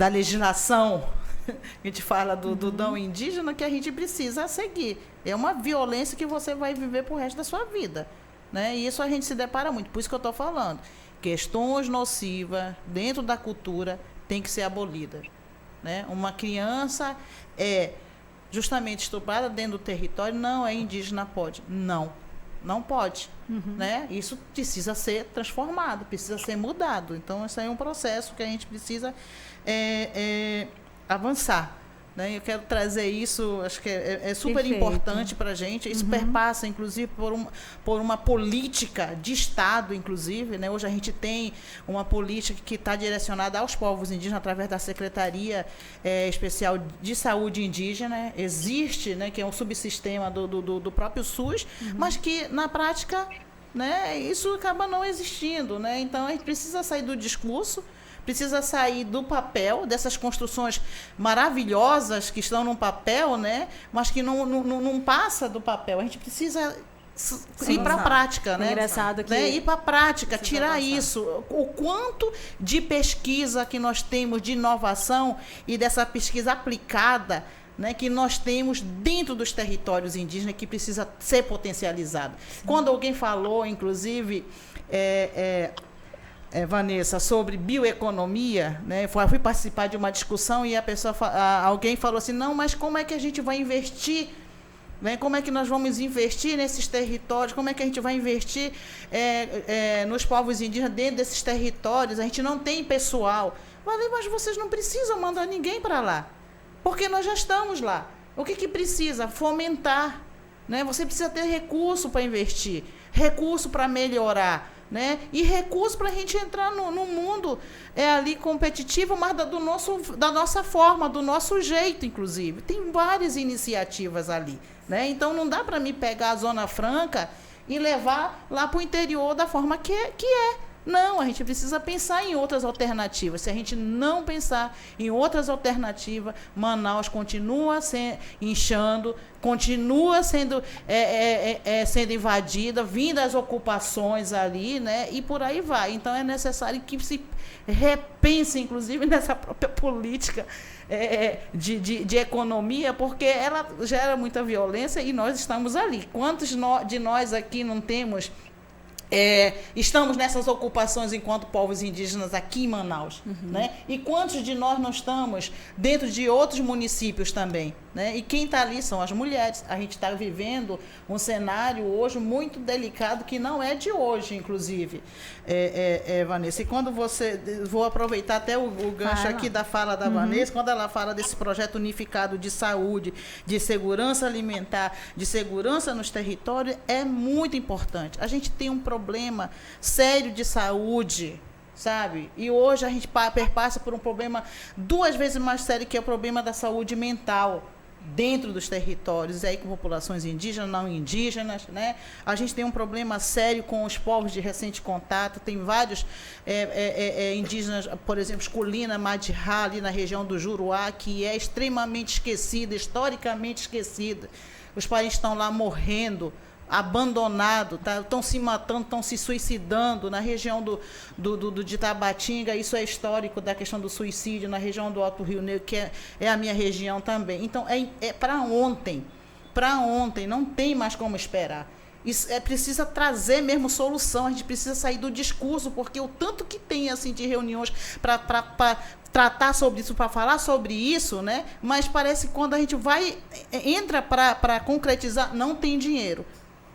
legislação, a gente fala do dão indígena, que a gente precisa seguir. É uma violência que você vai viver pro resto da sua vida, né? E isso a gente se depara muito. Por isso que eu estou falando. Questões nocivas dentro da cultura tem que ser abolida, né? Uma criança é justamente estuprada dentro do território, não é indígena, pode. Não pode, né? Isso precisa ser transformado, precisa ser mudado. Então, isso aí é um processo que a gente precisa avançar, né? Eu quero trazer isso, acho que é super importante para a gente. Isso perpassa, inclusive, por uma política de Estado, inclusive, né? Hoje a gente tem uma política que está direcionada aos povos indígenas através da Secretaria Especial de Saúde Indígena. Existe, né, que é um subsistema do próprio SUS, mas que, na prática, né, isso acaba não existindo, né? Então, a gente precisa sair do discurso, precisa sair do papel, dessas construções maravilhosas que estão no papel, né? Mas que não passa do papel. A gente precisa ir para a prática, né? Engraçado que... Ir para a prática, tirar isso. O quanto de pesquisa que nós temos de inovação e dessa pesquisa aplicada, né, que nós temos dentro dos territórios indígenas, que precisa ser potencializado. Quando alguém falou, inclusive... Vanessa, sobre bioeconomia, né? Fui participar de uma discussão e alguém falou assim, não, mas como é que a gente vai investir, né? Como é que nós vamos investir nesses territórios, como é que a gente vai investir nos povos indígenas dentro desses territórios, a gente não tem pessoal. Falei, mas vocês não precisam mandar ninguém para lá, porque nós já estamos lá. O que precisa? Fomentar, né? Você precisa ter recurso para investir, recurso para melhorar, né? E recurso para a gente entrar no mundo ali competitivo, mas da nossa forma, do nosso jeito, inclusive. Tem várias iniciativas ali, né? Então, não dá para mim pegar a Zona Franca e levar lá para o interior da forma que é. Não, a gente precisa pensar em outras alternativas. Se a gente não pensar em outras alternativas, Manaus continua inchando, continua sendo invadida, vindo as ocupações ali, né? E por aí vai. Então, é necessário que se repense, inclusive, nessa própria política de economia, porque ela gera muita violência e nós estamos ali. Quantos de nós aqui não temos... estamos nessas ocupações enquanto povos indígenas aqui em Manaus, né? E quantos de nós não estamos dentro de outros municípios também, né? E quem está ali são as mulheres. A gente está vivendo um cenário hoje muito delicado, que não é de hoje, inclusive, Vanessa. E quando vou aproveitar até o gancho aqui da fala da Vanessa, quando ela fala desse projeto unificado de saúde, de segurança alimentar, de segurança nos territórios, é muito importante. A gente tem um problema sério de saúde, sabe? E hoje a gente perpassa por um problema 2 vezes mais sério, que é o problema da saúde mental dentro dos territórios, aí com populações indígenas, não indígenas, né? A gente tem um problema sério com os povos de recente contato, tem vários indígenas, por exemplo, Esculina, Madihá, ali na região do Juruá, que é extremamente esquecida, historicamente esquecida. Os parentes estão lá morrendo, abandonados, estão se matando, estão se suicidando na região de Tabatinga. Isso é histórico, da questão do suicídio na região do Alto Rio Negro, que é a minha região também. Então, é para ontem, não tem mais como esperar. Isso precisa trazer mesmo solução, a gente precisa sair do discurso, porque o tanto que tem assim de reuniões para tratar sobre isso, para falar sobre isso, né? Mas parece que quando a gente entra para concretizar, não tem dinheiro.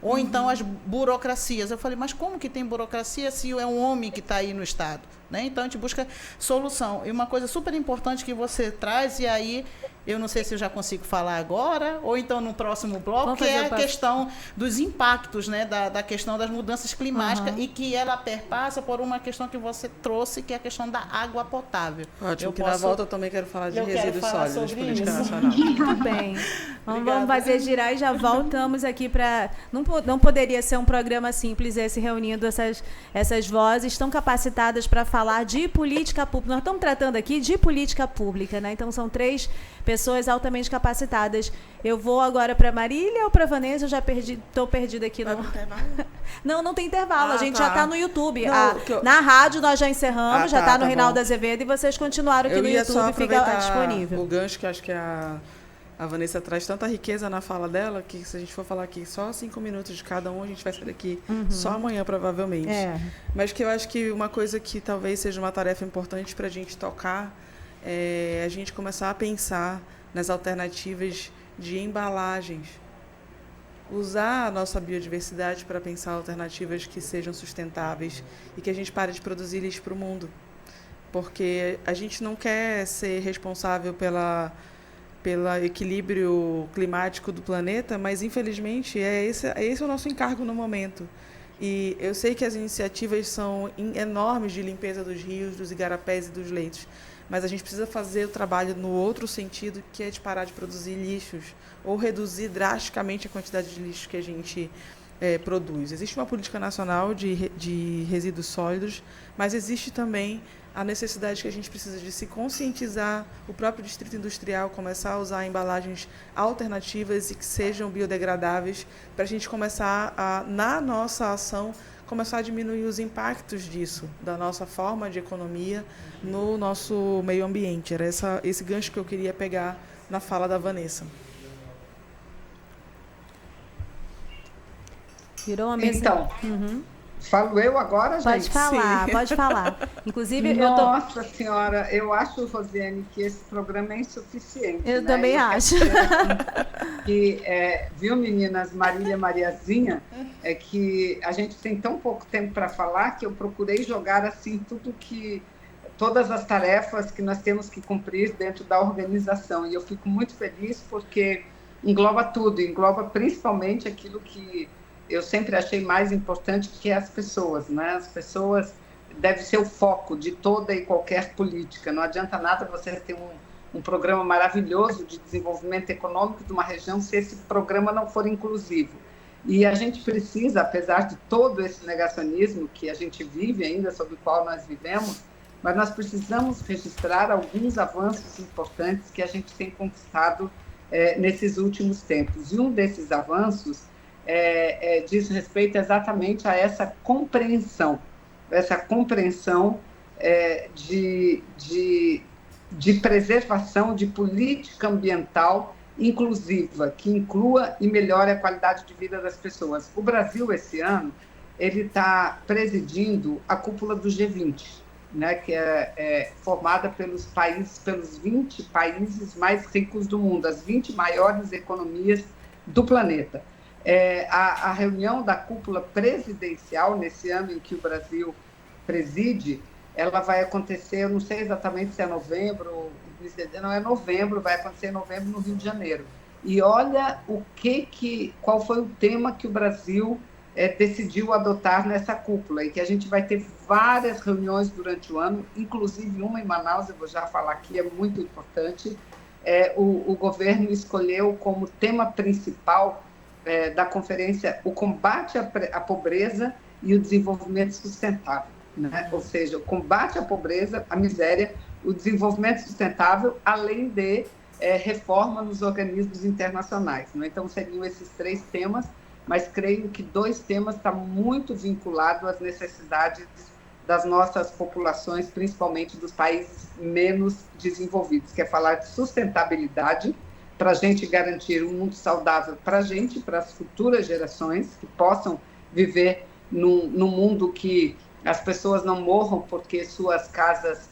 Ou então as burocracias. Eu falei, mas como que tem burocracia se é um homem que está aí no Estado? Né? Então, a gente busca solução. E uma coisa super importante que você traz, e aí eu não sei se eu já consigo falar agora, ou então no próximo bloco, que é a questão dos impactos, né? Da questão das mudanças climáticas, e que ela perpassa por uma questão que você trouxe, que é a questão da água potável. Ótimo, na volta eu também quero falar de resíduos sólidos, política isso. nacional. Muito bem. Vamos fazer girar e já voltamos aqui para... Não poderia ser um programa simples esse, reunindo essas vozes tão capacitadas para falar de política pública. Nós estamos tratando aqui de política pública, né? Então, são 3 pessoas altamente capacitadas. Eu vou agora para Marília ou para Vanessa? Eu já estou perdida aqui. Não tem intervalo. A gente já está no YouTube. Na rádio nós já encerramos, já está no Reinaldo Azevedo, e vocês continuaram aqui no YouTube, fica disponível. O gancho que acho que a Vanessa traz tanta riqueza na fala dela, que se a gente for falar aqui só 5 minutos de cada um, a gente vai sair daqui só amanhã, provavelmente. Mas que eu acho que uma coisa que talvez seja uma tarefa importante para a gente tocar é a gente começar a pensar nas alternativas de embalagens. Usar a nossa biodiversidade para pensar alternativas que sejam sustentáveis e que a gente pare de produzir lixo para o mundo. Porque a gente não quer ser responsável pelo equilíbrio climático do planeta, mas, infelizmente, esse é o nosso encargo no momento. E eu sei que as iniciativas são enormes de limpeza dos rios, dos igarapés e dos leitos, mas a gente precisa fazer o trabalho no outro sentido, que é de parar de produzir lixos ou reduzir drasticamente a quantidade de lixo que a gente produz. Existe uma política nacional de resíduos sólidos, mas existe também a necessidade que a gente precisa de se conscientizar, o próprio distrito industrial começar a usar embalagens alternativas e que sejam biodegradáveis, para a gente começar na nossa ação, começar a diminuir os impactos disso, da nossa forma de economia no nosso meio ambiente. Era esse gancho que eu queria pegar na fala da Vanessa. Virou uma mesa... Então... Falo eu agora, gente? Pode falar. Inclusive, Nossa Senhora, eu acho, Rosiane, que esse programa é insuficiente. Eu também acho. Viu, meninas, Marília, Mariazinha, é que a gente tem tão pouco tempo para falar que eu procurei jogar assim todas as tarefas que nós temos que cumprir dentro da organização. E eu fico muito feliz porque engloba tudo, engloba principalmente aquilo que eu sempre achei mais importante, que é as pessoas, né? As pessoas devem ser o foco de toda e qualquer política. Não adianta nada você ter um programa maravilhoso de desenvolvimento econômico de uma região se esse programa não for inclusivo. E a gente precisa, apesar de todo esse negacionismo que a gente vive ainda, sobre o qual nós vivemos, mas nós precisamos registrar alguns avanços importantes que a gente tem conquistado nesses últimos tempos. E um desses avanços diz respeito exatamente a essa compreensão de preservação, de política ambiental inclusiva, que inclua e melhore a qualidade de vida das pessoas. O Brasil, esse ano, ele está presidindo a cúpula do G20, né, que é formada pelos 20 países mais ricos do mundo, as 20 maiores economias do planeta. A reunião da cúpula presidencial, nesse ano em que o Brasil preside, ela vai acontecer, eu não sei exatamente se é novembro, não é novembro, vai acontecer em novembro no Rio de Janeiro. E olha qual foi o tema que o Brasil decidiu adotar nessa cúpula, e que a gente vai ter várias reuniões durante o ano, inclusive uma em Manaus, eu vou já falar aqui, é muito importante. O governo escolheu como tema principal da conferência o combate à pobreza e o desenvolvimento sustentável, né? Ou seja, o combate à pobreza, à miséria, o desenvolvimento sustentável, além de reforma nos organismos internacionais, né? Então, seriam esses 3 temas, mas creio que 2 temas estão muito vinculados às necessidades das nossas populações, principalmente dos países menos desenvolvidos, que é falar de sustentabilidade, para a gente garantir um mundo saudável para a gente, para as futuras gerações, que possam viver num mundo que as pessoas não morram porque suas casas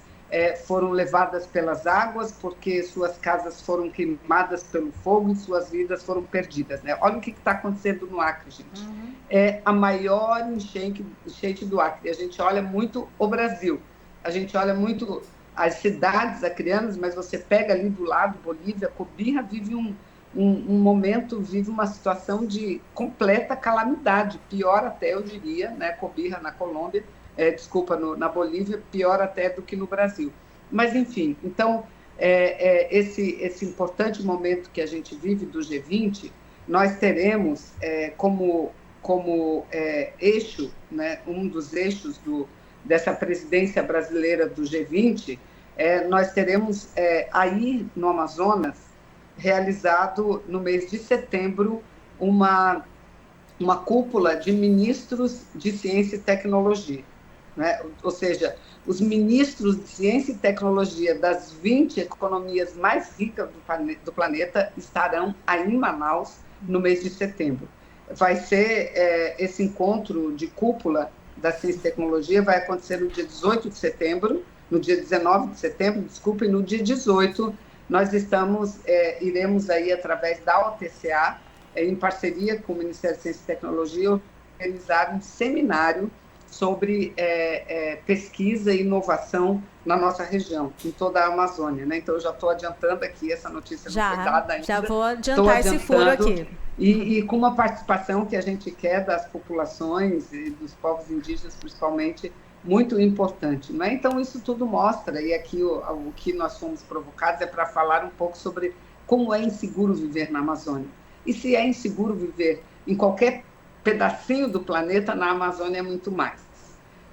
foram levadas pelas águas, porque suas casas foram queimadas pelo fogo e suas vidas foram perdidas, né? Olha o que está acontecendo no Acre, gente. É a maior enchente do Acre. A gente olha muito o Brasil, a gente olha muito as cidades acreanas, mas você pega ali do lado, Bolívia, Cobija vive um momento, vive uma situação de completa calamidade, pior até, eu diria, né? Cobija na Colômbia, na Bolívia, pior até do que no Brasil. Mas, enfim, então, esse importante momento que a gente vive do G20, nós teremos como eixo, né, um dos eixos dessa presidência brasileira do G20, nós teremos aí no Amazonas, realizado no mês de setembro, uma cúpula de ministros de ciência e tecnologia, né? Ou seja, os ministros de ciência e tecnologia das 20 economias mais ricas do planeta estarão aí em Manaus no mês de setembro. Vai ser esse encontro de cúpula da ciência e tecnologia, vai acontecer no dia 18 de setembro, no dia 19 de setembro, desculpa, e no dia 18 nós iremos aí, através da OTCA, em parceria com o Ministério de Ciência e Tecnologia, organizar um seminário sobre pesquisa e inovação na nossa região, em toda a Amazônia, né? Então, eu já estou adiantando aqui, essa notícia não foi dada ainda. Já vou adiantar esse furo aqui. E com uma participação que a gente quer das populações e dos povos indígenas, principalmente, muito importante, não é? Então, isso tudo mostra, e aqui o que nós fomos provocados é para falar um pouco sobre como é inseguro viver na Amazônia. E se é inseguro viver em qualquer pedacinho do planeta, na Amazônia é muito mais.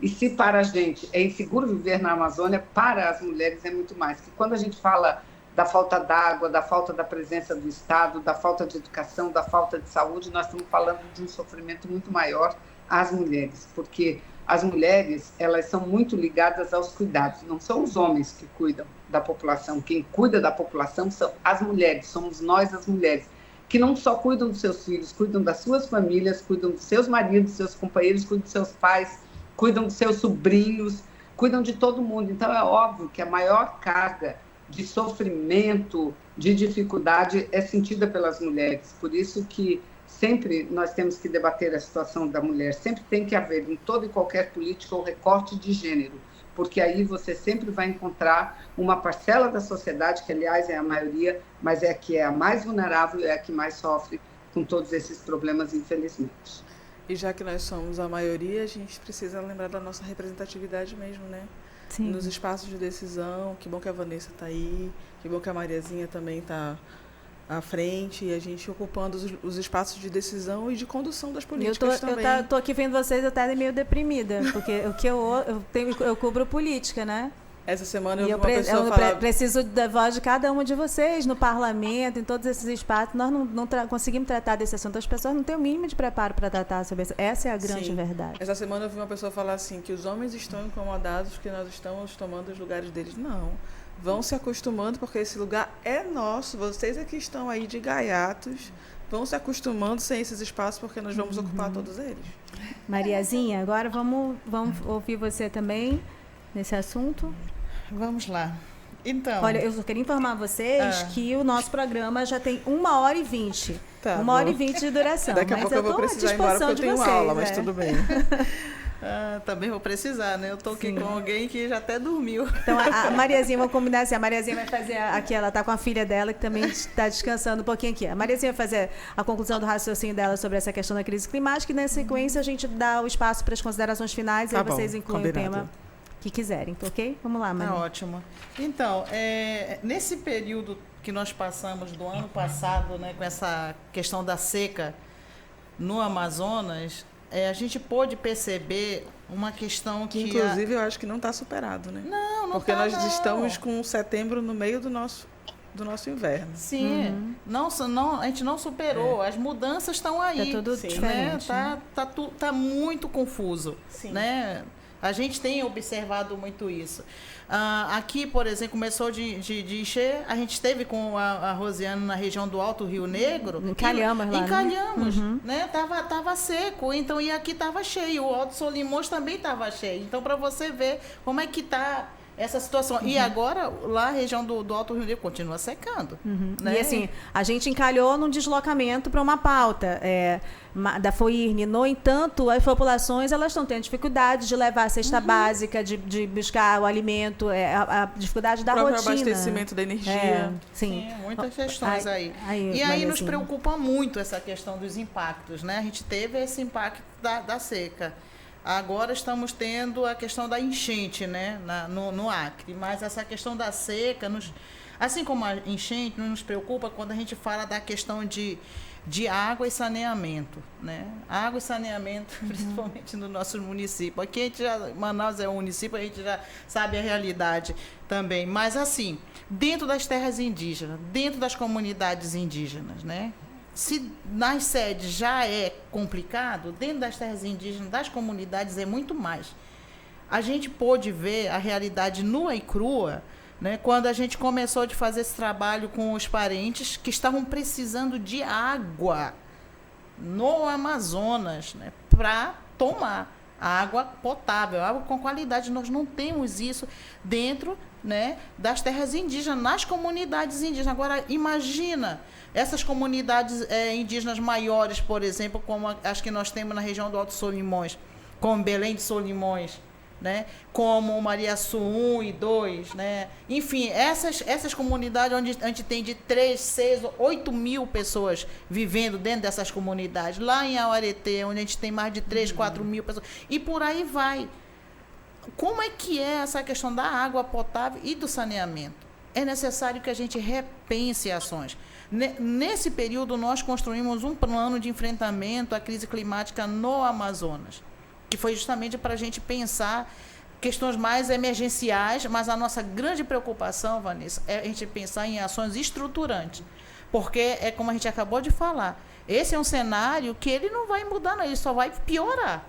E se para a gente é inseguro viver na Amazônia, para as mulheres é muito mais. Que quando a gente fala da falta d'água, da falta da presença do Estado, da falta de educação, da falta de saúde, nós estamos falando de um sofrimento muito maior às mulheres, porque as mulheres, elas são muito ligadas aos cuidados, não são os homens que cuidam da população, quem cuida da população são as mulheres, somos nós as mulheres, que não só cuidam dos seus filhos, cuidam das suas famílias, cuidam dos seus maridos, dos seus companheiros, cuidam dos seus pais, cuidam dos seus sobrinhos, cuidam de todo mundo. Então, é óbvio que a maior carga de sofrimento, de dificuldade é sentida pelas mulheres. Por isso que sempre nós temos que debater a situação da mulher. Sempre tem que haver, em toda e qualquer política, o recorte de gênero, porque aí você sempre vai encontrar uma parcela da sociedade, que, aliás, é a maioria, mas é a que é a mais vulnerável e é a que mais sofre com todos esses problemas, infelizmente. E já que nós somos a maioria, a gente precisa lembrar da nossa representatividade mesmo, né? Sim. Nos espaços de decisão. Que bom que a Vanessa está aí, que bom que a Mariazinha também está à frente, e a gente ocupando os espaços de decisão e de condução das políticas também. Eu tô aqui vendo vocês, eu estou meio deprimida, porque o que eu cubro política, né? Essa semana eu vi uma pessoa falar... preciso da voz de cada uma de vocês no parlamento, em todos esses espaços. Nós não conseguimos tratar desse assunto. As pessoas não têm o mínimo de preparo para tratar sobre isso. Essa é a grande verdade. Essa semana eu vi uma pessoa falar assim, que os homens estão incomodados porque nós estamos tomando os lugares deles. Não. Vão se acostumando, porque esse lugar é nosso. Vocês é que estão aí de gaiatos. Vão se acostumando sem esses espaços, porque nós vamos ocupar todos eles. Mariazinha, agora vamos ouvir você também nesse assunto. Vamos lá. Então... Olha, eu só queria informar vocês que o nosso programa já tem 1h20. Tá, 1h20 de duração. Daqui a pouco eu vou precisar ir embora, porque eu tenho aula, mas tudo bem. Também vou precisar, né? Eu estou aqui com alguém que já até dormiu. Então, a Mariazinha, vamos combinar assim, a Mariazinha vai fazer aqui, ela está com a filha dela, que também está descansando um pouquinho aqui. A Mariazinha vai fazer a conclusão do raciocínio dela sobre essa questão da crise climática, e na sequência a gente dá o espaço para as considerações finais, e aí vocês incluem o tema que quiserem, ok? Vamos lá, Maria. Tá ótimo. Então, nesse período que nós passamos do ano passado, né, com essa questão da seca no Amazonas, a gente pôde perceber uma questão que... Inclusive, eu acho que não está superado, né? Não porque tá, nós estamos com setembro no meio do nosso inverno. Sim, não, a gente não superou. As mudanças estão aí. Está tudo diferente. Né? Tá muito confuso. Sim. Né? A gente tem observado muito isso. Aqui, por exemplo, começou de encher, a gente esteve com a Rosiane na região do Alto Rio Negro. Encalhamos lá. Encalhamos, né? Tava seco, então, e aqui estava cheio. O Alto Solimões também estava cheio. Então, para você ver como é que está essa situação. E agora, lá a região do Alto Rio Negro continua secando. Né? E assim, a gente encalhou num deslocamento para uma pauta da FOIRN. No entanto, as populações elas estão tendo dificuldade de levar a cesta básica, de buscar o alimento, a dificuldade da rotina. O abastecimento da energia. Sim, muitas questões aí. E aí nos preocupa muito essa questão dos impactos, né? A gente teve esse impacto da seca. Agora estamos tendo a questão da enchente, né, no Acre, mas essa questão da seca, Assim como a enchente, não nos preocupa quando a gente fala da questão de água e saneamento, né? Água e saneamento, principalmente no nosso município. Aqui Manaus é um município, a gente já sabe a realidade também. Mas assim, dentro das terras indígenas, dentro das comunidades indígenas, né? Se nas sedes já é complicado, dentro das terras indígenas, das comunidades é muito mais. A gente pôde ver a realidade nua e crua, né, quando a gente começou a fazer esse trabalho com os parentes que estavam precisando de água no Amazonas, né, para tomar água potável, água com qualidade. Nós não temos isso dentro, né, das terras indígenas, nas comunidades indígenas. Agora, imagina essas comunidades indígenas maiores, por exemplo, como as que nós temos na região do Alto Solimões, como Belém de Solimões, né, como Mariaçu 1 e 2, né? Enfim, essas comunidades onde a gente tem de 3, 6, 8 mil pessoas vivendo dentro dessas comunidades, lá em Auareté, onde a gente tem mais de 3, 4 mil pessoas, e por aí vai. Como é que é essa questão da água potável e do saneamento? É necessário que a gente repense ações. Nesse período, nós construímos um plano de enfrentamento à crise climática no Amazonas, que foi justamente para a gente pensar questões mais emergenciais, mas a nossa grande preocupação, Vanessa, é a gente pensar em ações estruturantes, porque é como a gente acabou de falar, esse é um cenário que ele não vai mudar, não, ele só vai piorar.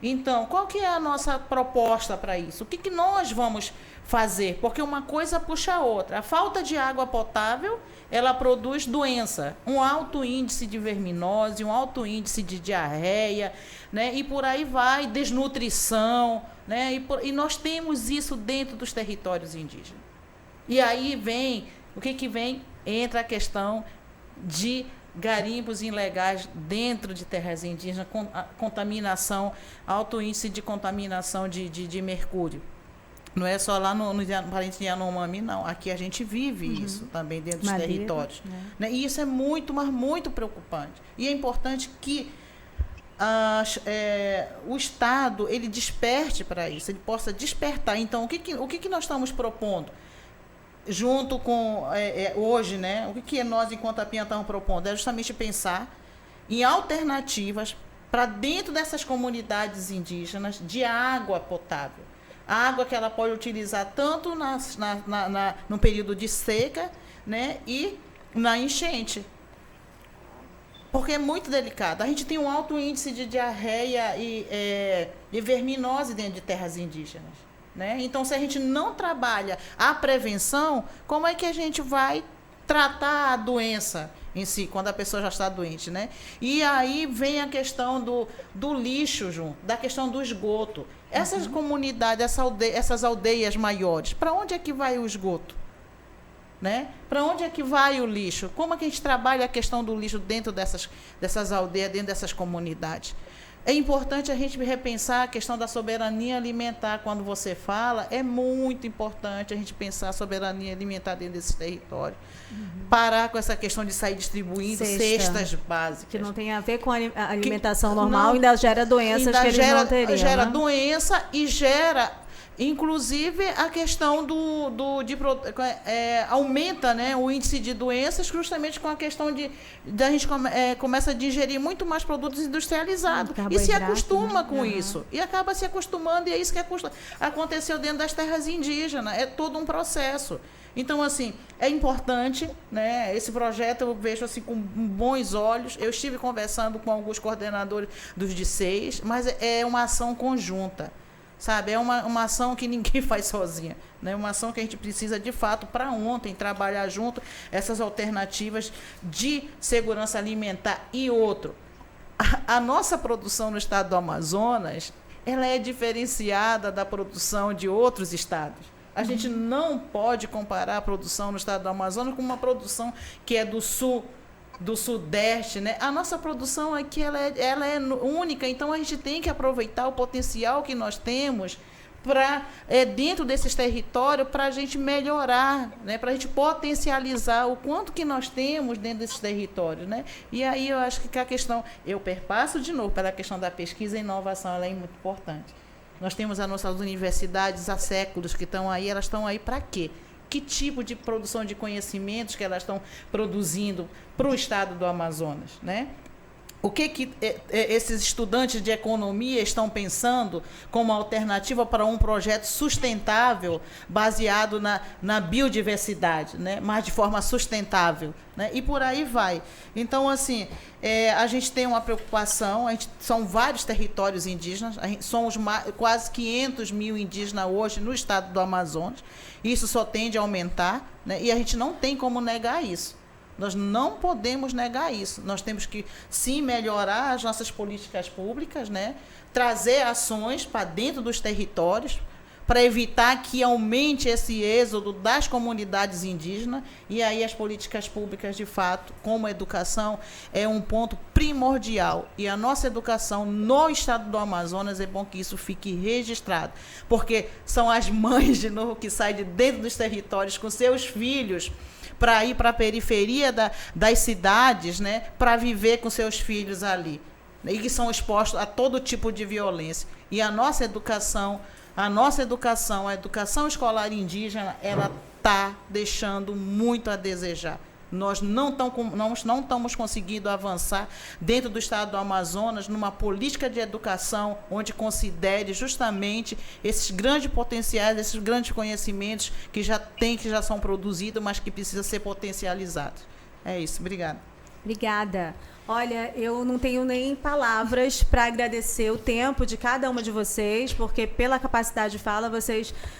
Então, qual que é a nossa proposta para isso? O que nós vamos fazer? Porque uma coisa puxa a outra. A falta de água potável, ela produz doença, um alto índice de verminose, um alto índice de diarreia, né? E por aí vai, desnutrição, né? E nós temos isso dentro dos territórios indígenas. E aí vem, o que vem? Entra a questão de garimpos ilegais dentro de terras indígenas, contaminação, alto índice de contaminação de mercúrio. Não é só lá no parente de Yanomami, não. Aqui a gente vive isso também dentro dos territórios. Né? E isso é muito, mas muito preocupante. E é importante que o Estado ele desperte para isso, ele possa despertar. Então, o que nós estamos propondo? Junto com hoje, né? O que nós, enquanto a PIN, estamos propondo? É justamente pensar em alternativas para dentro dessas comunidades indígenas de água potável. A água que ela pode utilizar tanto no período de seca, né, e na enchente. Porque é muito delicado. A gente tem um alto índice de diarreia e verminose dentro de terras indígenas. Né? Então, se a gente não trabalha a prevenção, como é que a gente vai tratar a doença em si, quando a pessoa já está doente? Né? E aí vem a questão do lixo junto, da questão do esgoto. Essas comunidades, essas aldeias maiores, para onde é que vai o esgoto? Né? Para onde é que vai o lixo? Como é que a gente trabalha a questão do lixo dentro dessas aldeias, dentro dessas comunidades? É importante a gente repensar a questão da soberania alimentar. Quando você fala, é muito importante a gente pensar a soberania alimentar dentro desses territórios. Parar com essa questão de sair distribuindo cestas básicas. Que não tem a ver com a alimentação normal, ainda gera doenças que eles não teriam. Gera doença e gera, inclusive, a questão aumenta, né, o índice de doenças justamente com a questão a gente começa a digerir muito mais produtos industrializados e se acostuma com isso. E acaba se acostumando, e é isso que aconteceu dentro das terras indígenas. É todo um processo. Então, assim, é importante, né, esse projeto eu vejo assim, com bons olhos. Eu estive conversando com alguns coordenadores dos DICEIs, mas é uma ação conjunta. Sabe, é uma ação que ninguém faz sozinha, né? Uma ação que a gente precisa, de fato, para ontem, trabalhar junto essas alternativas de segurança alimentar. E outro, a nossa produção no estado do Amazonas, ela é diferenciada da produção de outros estados. A gente não pode comparar a produção no estado do Amazonas com uma produção que é do sul, do sudeste, né? A nossa produção aqui ela é única, então a gente tem que aproveitar o potencial que nós temos para dentro desses territórios para a gente melhorar, né? Para a gente potencializar o quanto que nós temos dentro desses territórios, né? E aí eu acho que a questão, eu perpasso de novo pela questão da pesquisa e inovação, ela é muito importante. Nós temos as nossas universidades há séculos que estão aí, elas estão aí para quê? que tipo de produção de conhecimentos que elas estão produzindo para o estado do Amazonas, né? O que esses estudantes de economia estão pensando como alternativa para um projeto sustentável, baseado na biodiversidade, né? Mas de forma sustentável, né? E por aí vai. Então, assim, a gente tem uma preocupação, são vários territórios indígenas, somos quase 500 mil indígenas hoje no estado do Amazonas, isso só tende a aumentar, né? E a gente não tem como negar isso. Nós não podemos negar isso. Nós temos que, sim, melhorar as nossas políticas públicas, né? Trazer ações para dentro dos territórios, para evitar que aumente esse êxodo das comunidades indígenas. E aí as políticas públicas, de fato, como a educação, é um ponto primordial. E a nossa educação no estado do Amazonas, é bom que isso fique registrado, porque são as mães, de novo, que saem de dentro dos territórios com seus filhos, para ir para a periferia das cidades, né, para viver com seus filhos ali, e que são expostos a todo tipo de violência. E a educação escolar indígena, ela está deixando muito a desejar. Nós não estamos conseguindo avançar dentro do estado do Amazonas numa política de educação onde considere justamente esses grandes potenciais, esses grandes conhecimentos que já são produzidos, mas que precisam ser potencializados. É isso. Obrigada. Obrigada. Olha, eu não tenho nem palavras para agradecer o tempo de cada uma de vocês, porque pela capacidade de fala,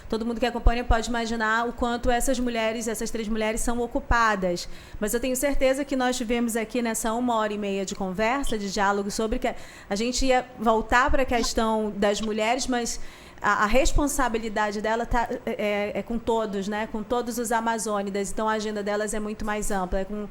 todo mundo que acompanha pode imaginar o quanto essas 3 mulheres são ocupadas. Mas eu tenho certeza que nós tivemos aqui nessa 1h30 de conversa, de diálogo, sobre que a gente ia voltar para a questão das mulheres, mas a responsabilidade dela é com todos, né? Com todos os amazônidas. Então, a agenda delas é muito mais ampla, com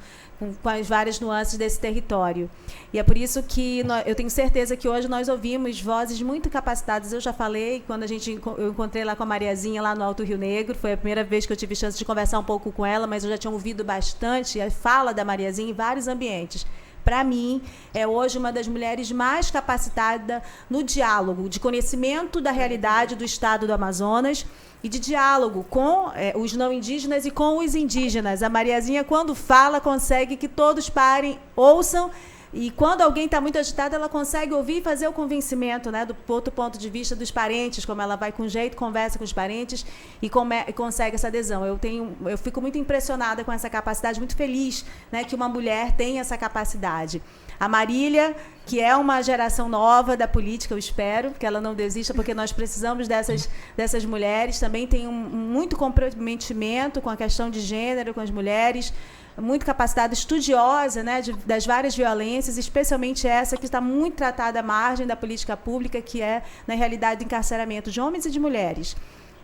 as várias nuances desse território. E é por isso que eu tenho certeza que hoje nós ouvimos vozes muito capacitadas. Eu já falei, quando eu encontrei lá com a Mariazinha, lá no Alto Rio Negro, foi a primeira vez que eu tive chance de conversar um pouco com ela, mas eu já tinha ouvido bastante a fala da Mariazinha em vários ambientes. Para mim, é hoje uma das mulheres mais capacitadas no diálogo, de conhecimento da realidade do estado do Amazonas e de diálogo com os não indígenas e com os indígenas. A Mariazinha, quando fala, consegue que todos parem, ouçam, e quando alguém está muito agitado, ela consegue ouvir e fazer o convencimento, né, do outro ponto de vista dos parentes, como ela vai com jeito, conversa com os parentes e consegue essa adesão. Eu fico muito impressionada com essa capacidade, muito feliz, né, que uma mulher tem essa capacidade. A Marília, que é uma geração nova da política, eu espero que ela não desista, porque nós precisamos dessas mulheres, também tem muito comprometimento com a questão de gênero, com as mulheres, muito capacitada, estudiosa, né, das várias violências, especialmente essa que está muito tratada à margem da política pública, que é, na realidade, o encarceramento de homens e de mulheres.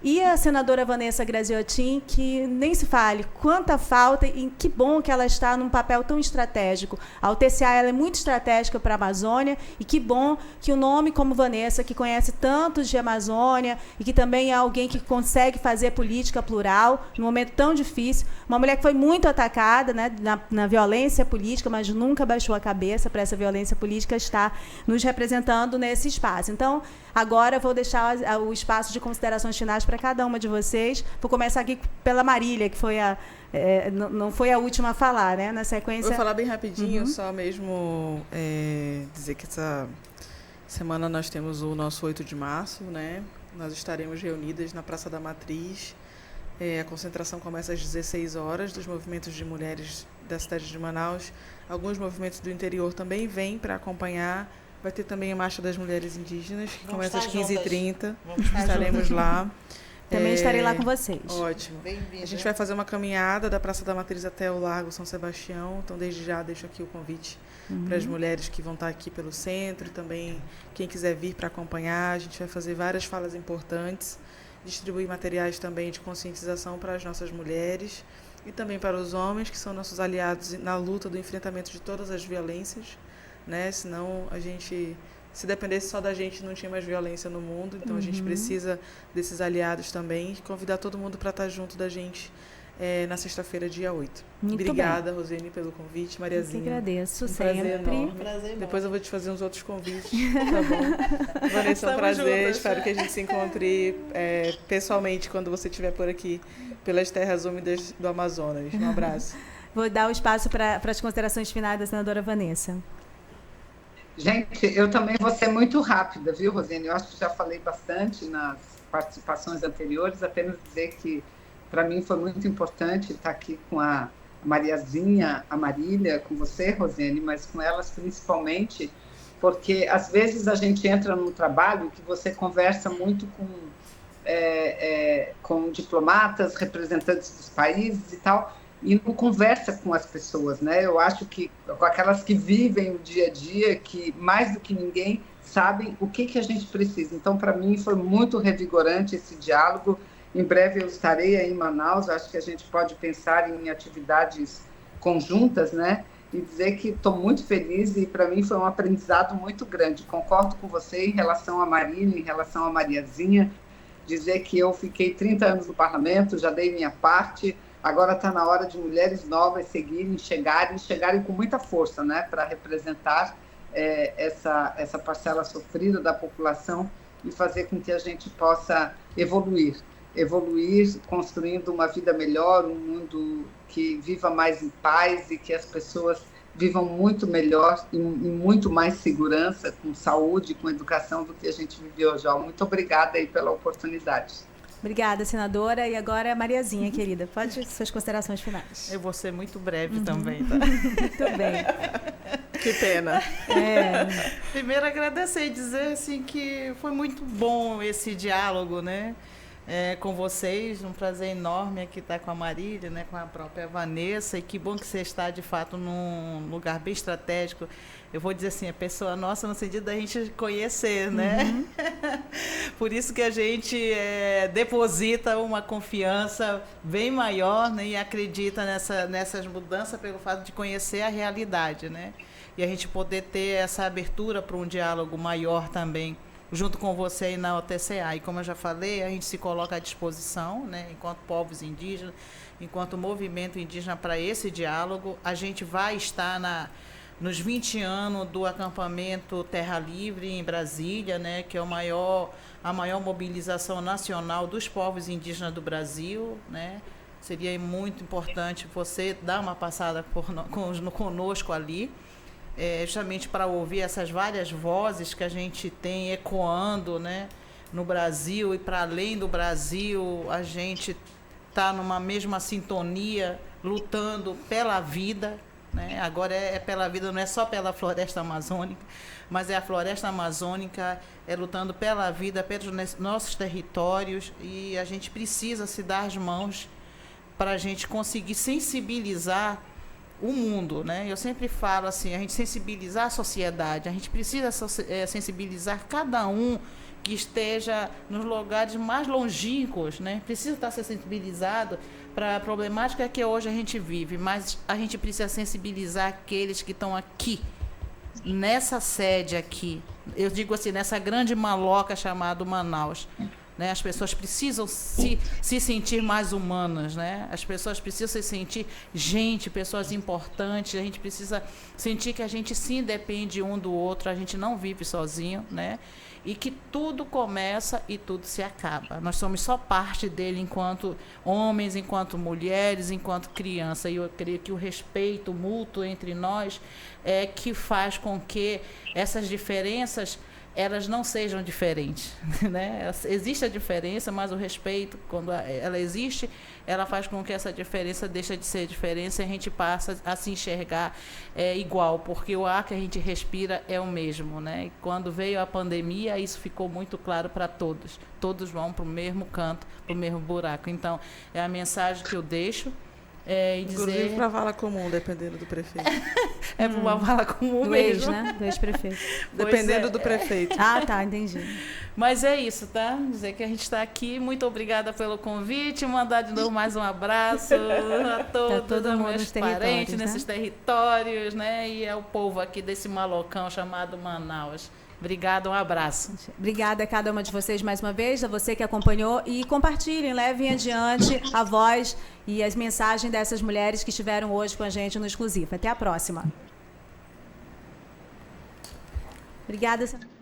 E a senadora Vanessa Graziotin, que nem se fale, quanta falta, e que bom que ela está num papel tão estratégico. A UTCA ela é muito estratégica para a Amazônia, e que bom que um nome como Vanessa, que conhece tantos de Amazônia, e que também é alguém que consegue fazer política plural, num momento tão difícil, uma mulher que foi muito atacada, né, na violência política, mas nunca baixou a cabeça para essa violência política, está nos representando nesse espaço. Então, agora vou deixar o espaço de considerações finais para cada uma de vocês. Vou começar aqui pela Marília, que foi não foi a última a falar, né? Na sequência... Vou falar bem rapidinho, só mesmo dizer que essa semana nós temos o nosso 8 de março, né? Nós estaremos reunidas na Praça da Matriz. A concentração começa às 16 horas, dos movimentos de mulheres da cidade de Manaus. Alguns movimentos do interior também vêm para acompanhar. Vai ter também a Marcha das Mulheres Indígenas, que começa às 15h30. Estaremos lá. Também estarei lá com vocês. Ótimo. A gente vai fazer uma caminhada da Praça da Matriz até o Largo São Sebastião. Então, desde já, deixo aqui o convite para as mulheres que vão estar aqui pelo centro. E também, quem quiser vir para acompanhar, a gente vai fazer várias falas importantes. Distribuir materiais também de conscientização para as nossas mulheres. E também para os homens, que são nossos aliados na luta do enfrentamento de todas as violências. Né? Senão, se dependesse só da gente, não tinha mais violência no mundo. Então, a gente precisa desses aliados também. Convidar todo mundo para estar junto da gente na sexta-feira, dia 8. Muito Obrigada, Rosiane, pelo convite. Mariazinha. Eu que agradeço, um prazer sempre. enorme. Depois eu vou te fazer uns outros convites, tá bom? Vanessa, é um prazer. Juntas. Espero que a gente se encontre pessoalmente quando você estiver por aqui, pelas terras úmidas do Amazonas. Um abraço. Vou dar o espaço para as considerações finais da senadora Vanessa. Gente, eu também vou ser muito rápida, viu, Rosiane? Eu acho que já falei bastante nas participações anteriores, apenas dizer que, para mim, foi muito importante estar aqui com a Mariazinha, a Marília, com você, Rosiane, mas com elas principalmente, porque, às vezes, a gente entra num trabalho que você conversa muito com diplomatas, representantes dos países e tal, e não conversa com as pessoas, né? Eu acho que com aquelas que vivem o dia a dia, que mais do que ninguém sabem o que a gente precisa. Então, para mim, foi muito revigorante esse diálogo. Em breve eu estarei aí em Manaus, eu acho que a gente pode pensar em atividades conjuntas, né? E dizer que estou muito feliz e para mim foi um aprendizado muito grande. Concordo com você em relação a Marília, em relação a Mariazinha, dizer que eu fiquei 30 anos no parlamento, já dei minha parte. Agora está na hora de mulheres novas seguirem, chegarem com muita força, né, para representar essa parcela sofrida da população e fazer com que a gente possa evoluir, construindo uma vida melhor, um mundo que viva mais em paz e que as pessoas vivam muito melhor e muito mais segurança, com saúde, com educação do que a gente vive hoje. Muito obrigada aí pela oportunidade. Obrigada, senadora. E agora, Mariazinha, querida, pode suas considerações finais. Eu vou ser muito breve também, tá? Muito bem. Que pena. Primeiro, agradecer e dizer assim, que foi muito bom esse diálogo, né? Com vocês, um prazer enorme aqui estar com a Marília, né, com a própria Vanessa, e que bom que você está, de fato, num lugar bem estratégico. Eu vou dizer assim, a pessoa nossa no sentido da gente conhecer, né? Uhum. Por isso que a gente deposita uma confiança bem maior, né, e acredita nessas mudanças pelo fato de conhecer a realidade, né? E a gente poder ter essa abertura para um diálogo maior também, junto com você aí na OTCA. E como eu já falei, a gente se coloca à disposição, né, enquanto povos indígenas, enquanto movimento indígena, para esse diálogo. A gente vai estar nos 20 anos do acampamento Terra Livre em Brasília, né, que é a maior mobilização nacional dos povos indígenas do Brasil, né. Seria muito importante você dar uma passada conosco ali, justamente para ouvir essas várias vozes que a gente tem ecoando, né, no Brasil, e para além do Brasil, a gente está numa mesma sintonia, lutando pela vida, né? Agora é pela vida, não é só pela floresta amazônica, mas é a floresta amazônica, lutando pela vida, pelos nossos territórios, e a gente precisa se dar as mãos para a gente conseguir sensibilizar o mundo, né? Eu sempre falo assim, a gente sensibilizar a sociedade, a gente precisa sensibilizar cada um que esteja nos lugares mais longínquos, né? Precisa estar sensibilizado para a problemática que hoje a gente vive, mas a gente precisa sensibilizar aqueles que estão aqui, nessa sede aqui, eu digo assim, nessa grande maloca chamada Manaus. Né? As pessoas precisam se sentir mais humanas, né? As pessoas precisam se sentir pessoas importantes, a gente precisa sentir que a gente sim depende um do outro, a gente não vive sozinho, né? E que tudo começa e tudo se acaba. Nós somos só parte dele enquanto homens, enquanto mulheres, enquanto criança. E eu creio que o respeito mútuo entre nós é que faz com que essas diferenças elas não sejam diferentes, né? Existe a diferença, mas o respeito, quando ela existe, ela faz com que essa diferença deixe de ser diferença e a gente passa a se enxergar igual, porque o ar que a gente respira é o mesmo, né? E quando veio a pandemia, isso ficou muito claro para todos. Todos vão para o mesmo canto, para o mesmo buraco. Então, é a mensagem que eu deixo. Inclusive para a vala comum, dependendo do prefeito. Para uma vala comum do mesmo. Ex, né? Do ex-prefeito. Dependendo do prefeito. Ah, tá, entendi. Mas é isso, tá? Dizer que a gente está aqui. Muito obrigada pelo convite. Mandar de novo mais um abraço a todos, todo mundo meus nos parentes né? nesses territórios, né? E ao povo aqui desse malocão chamado Manaus. Obrigada, um abraço. Obrigada a cada uma de vocês mais uma vez, a você que acompanhou, e compartilhem, levem adiante a voz e as mensagens dessas mulheres que estiveram hoje com a gente no Exclusivo. Até a próxima. Obrigada.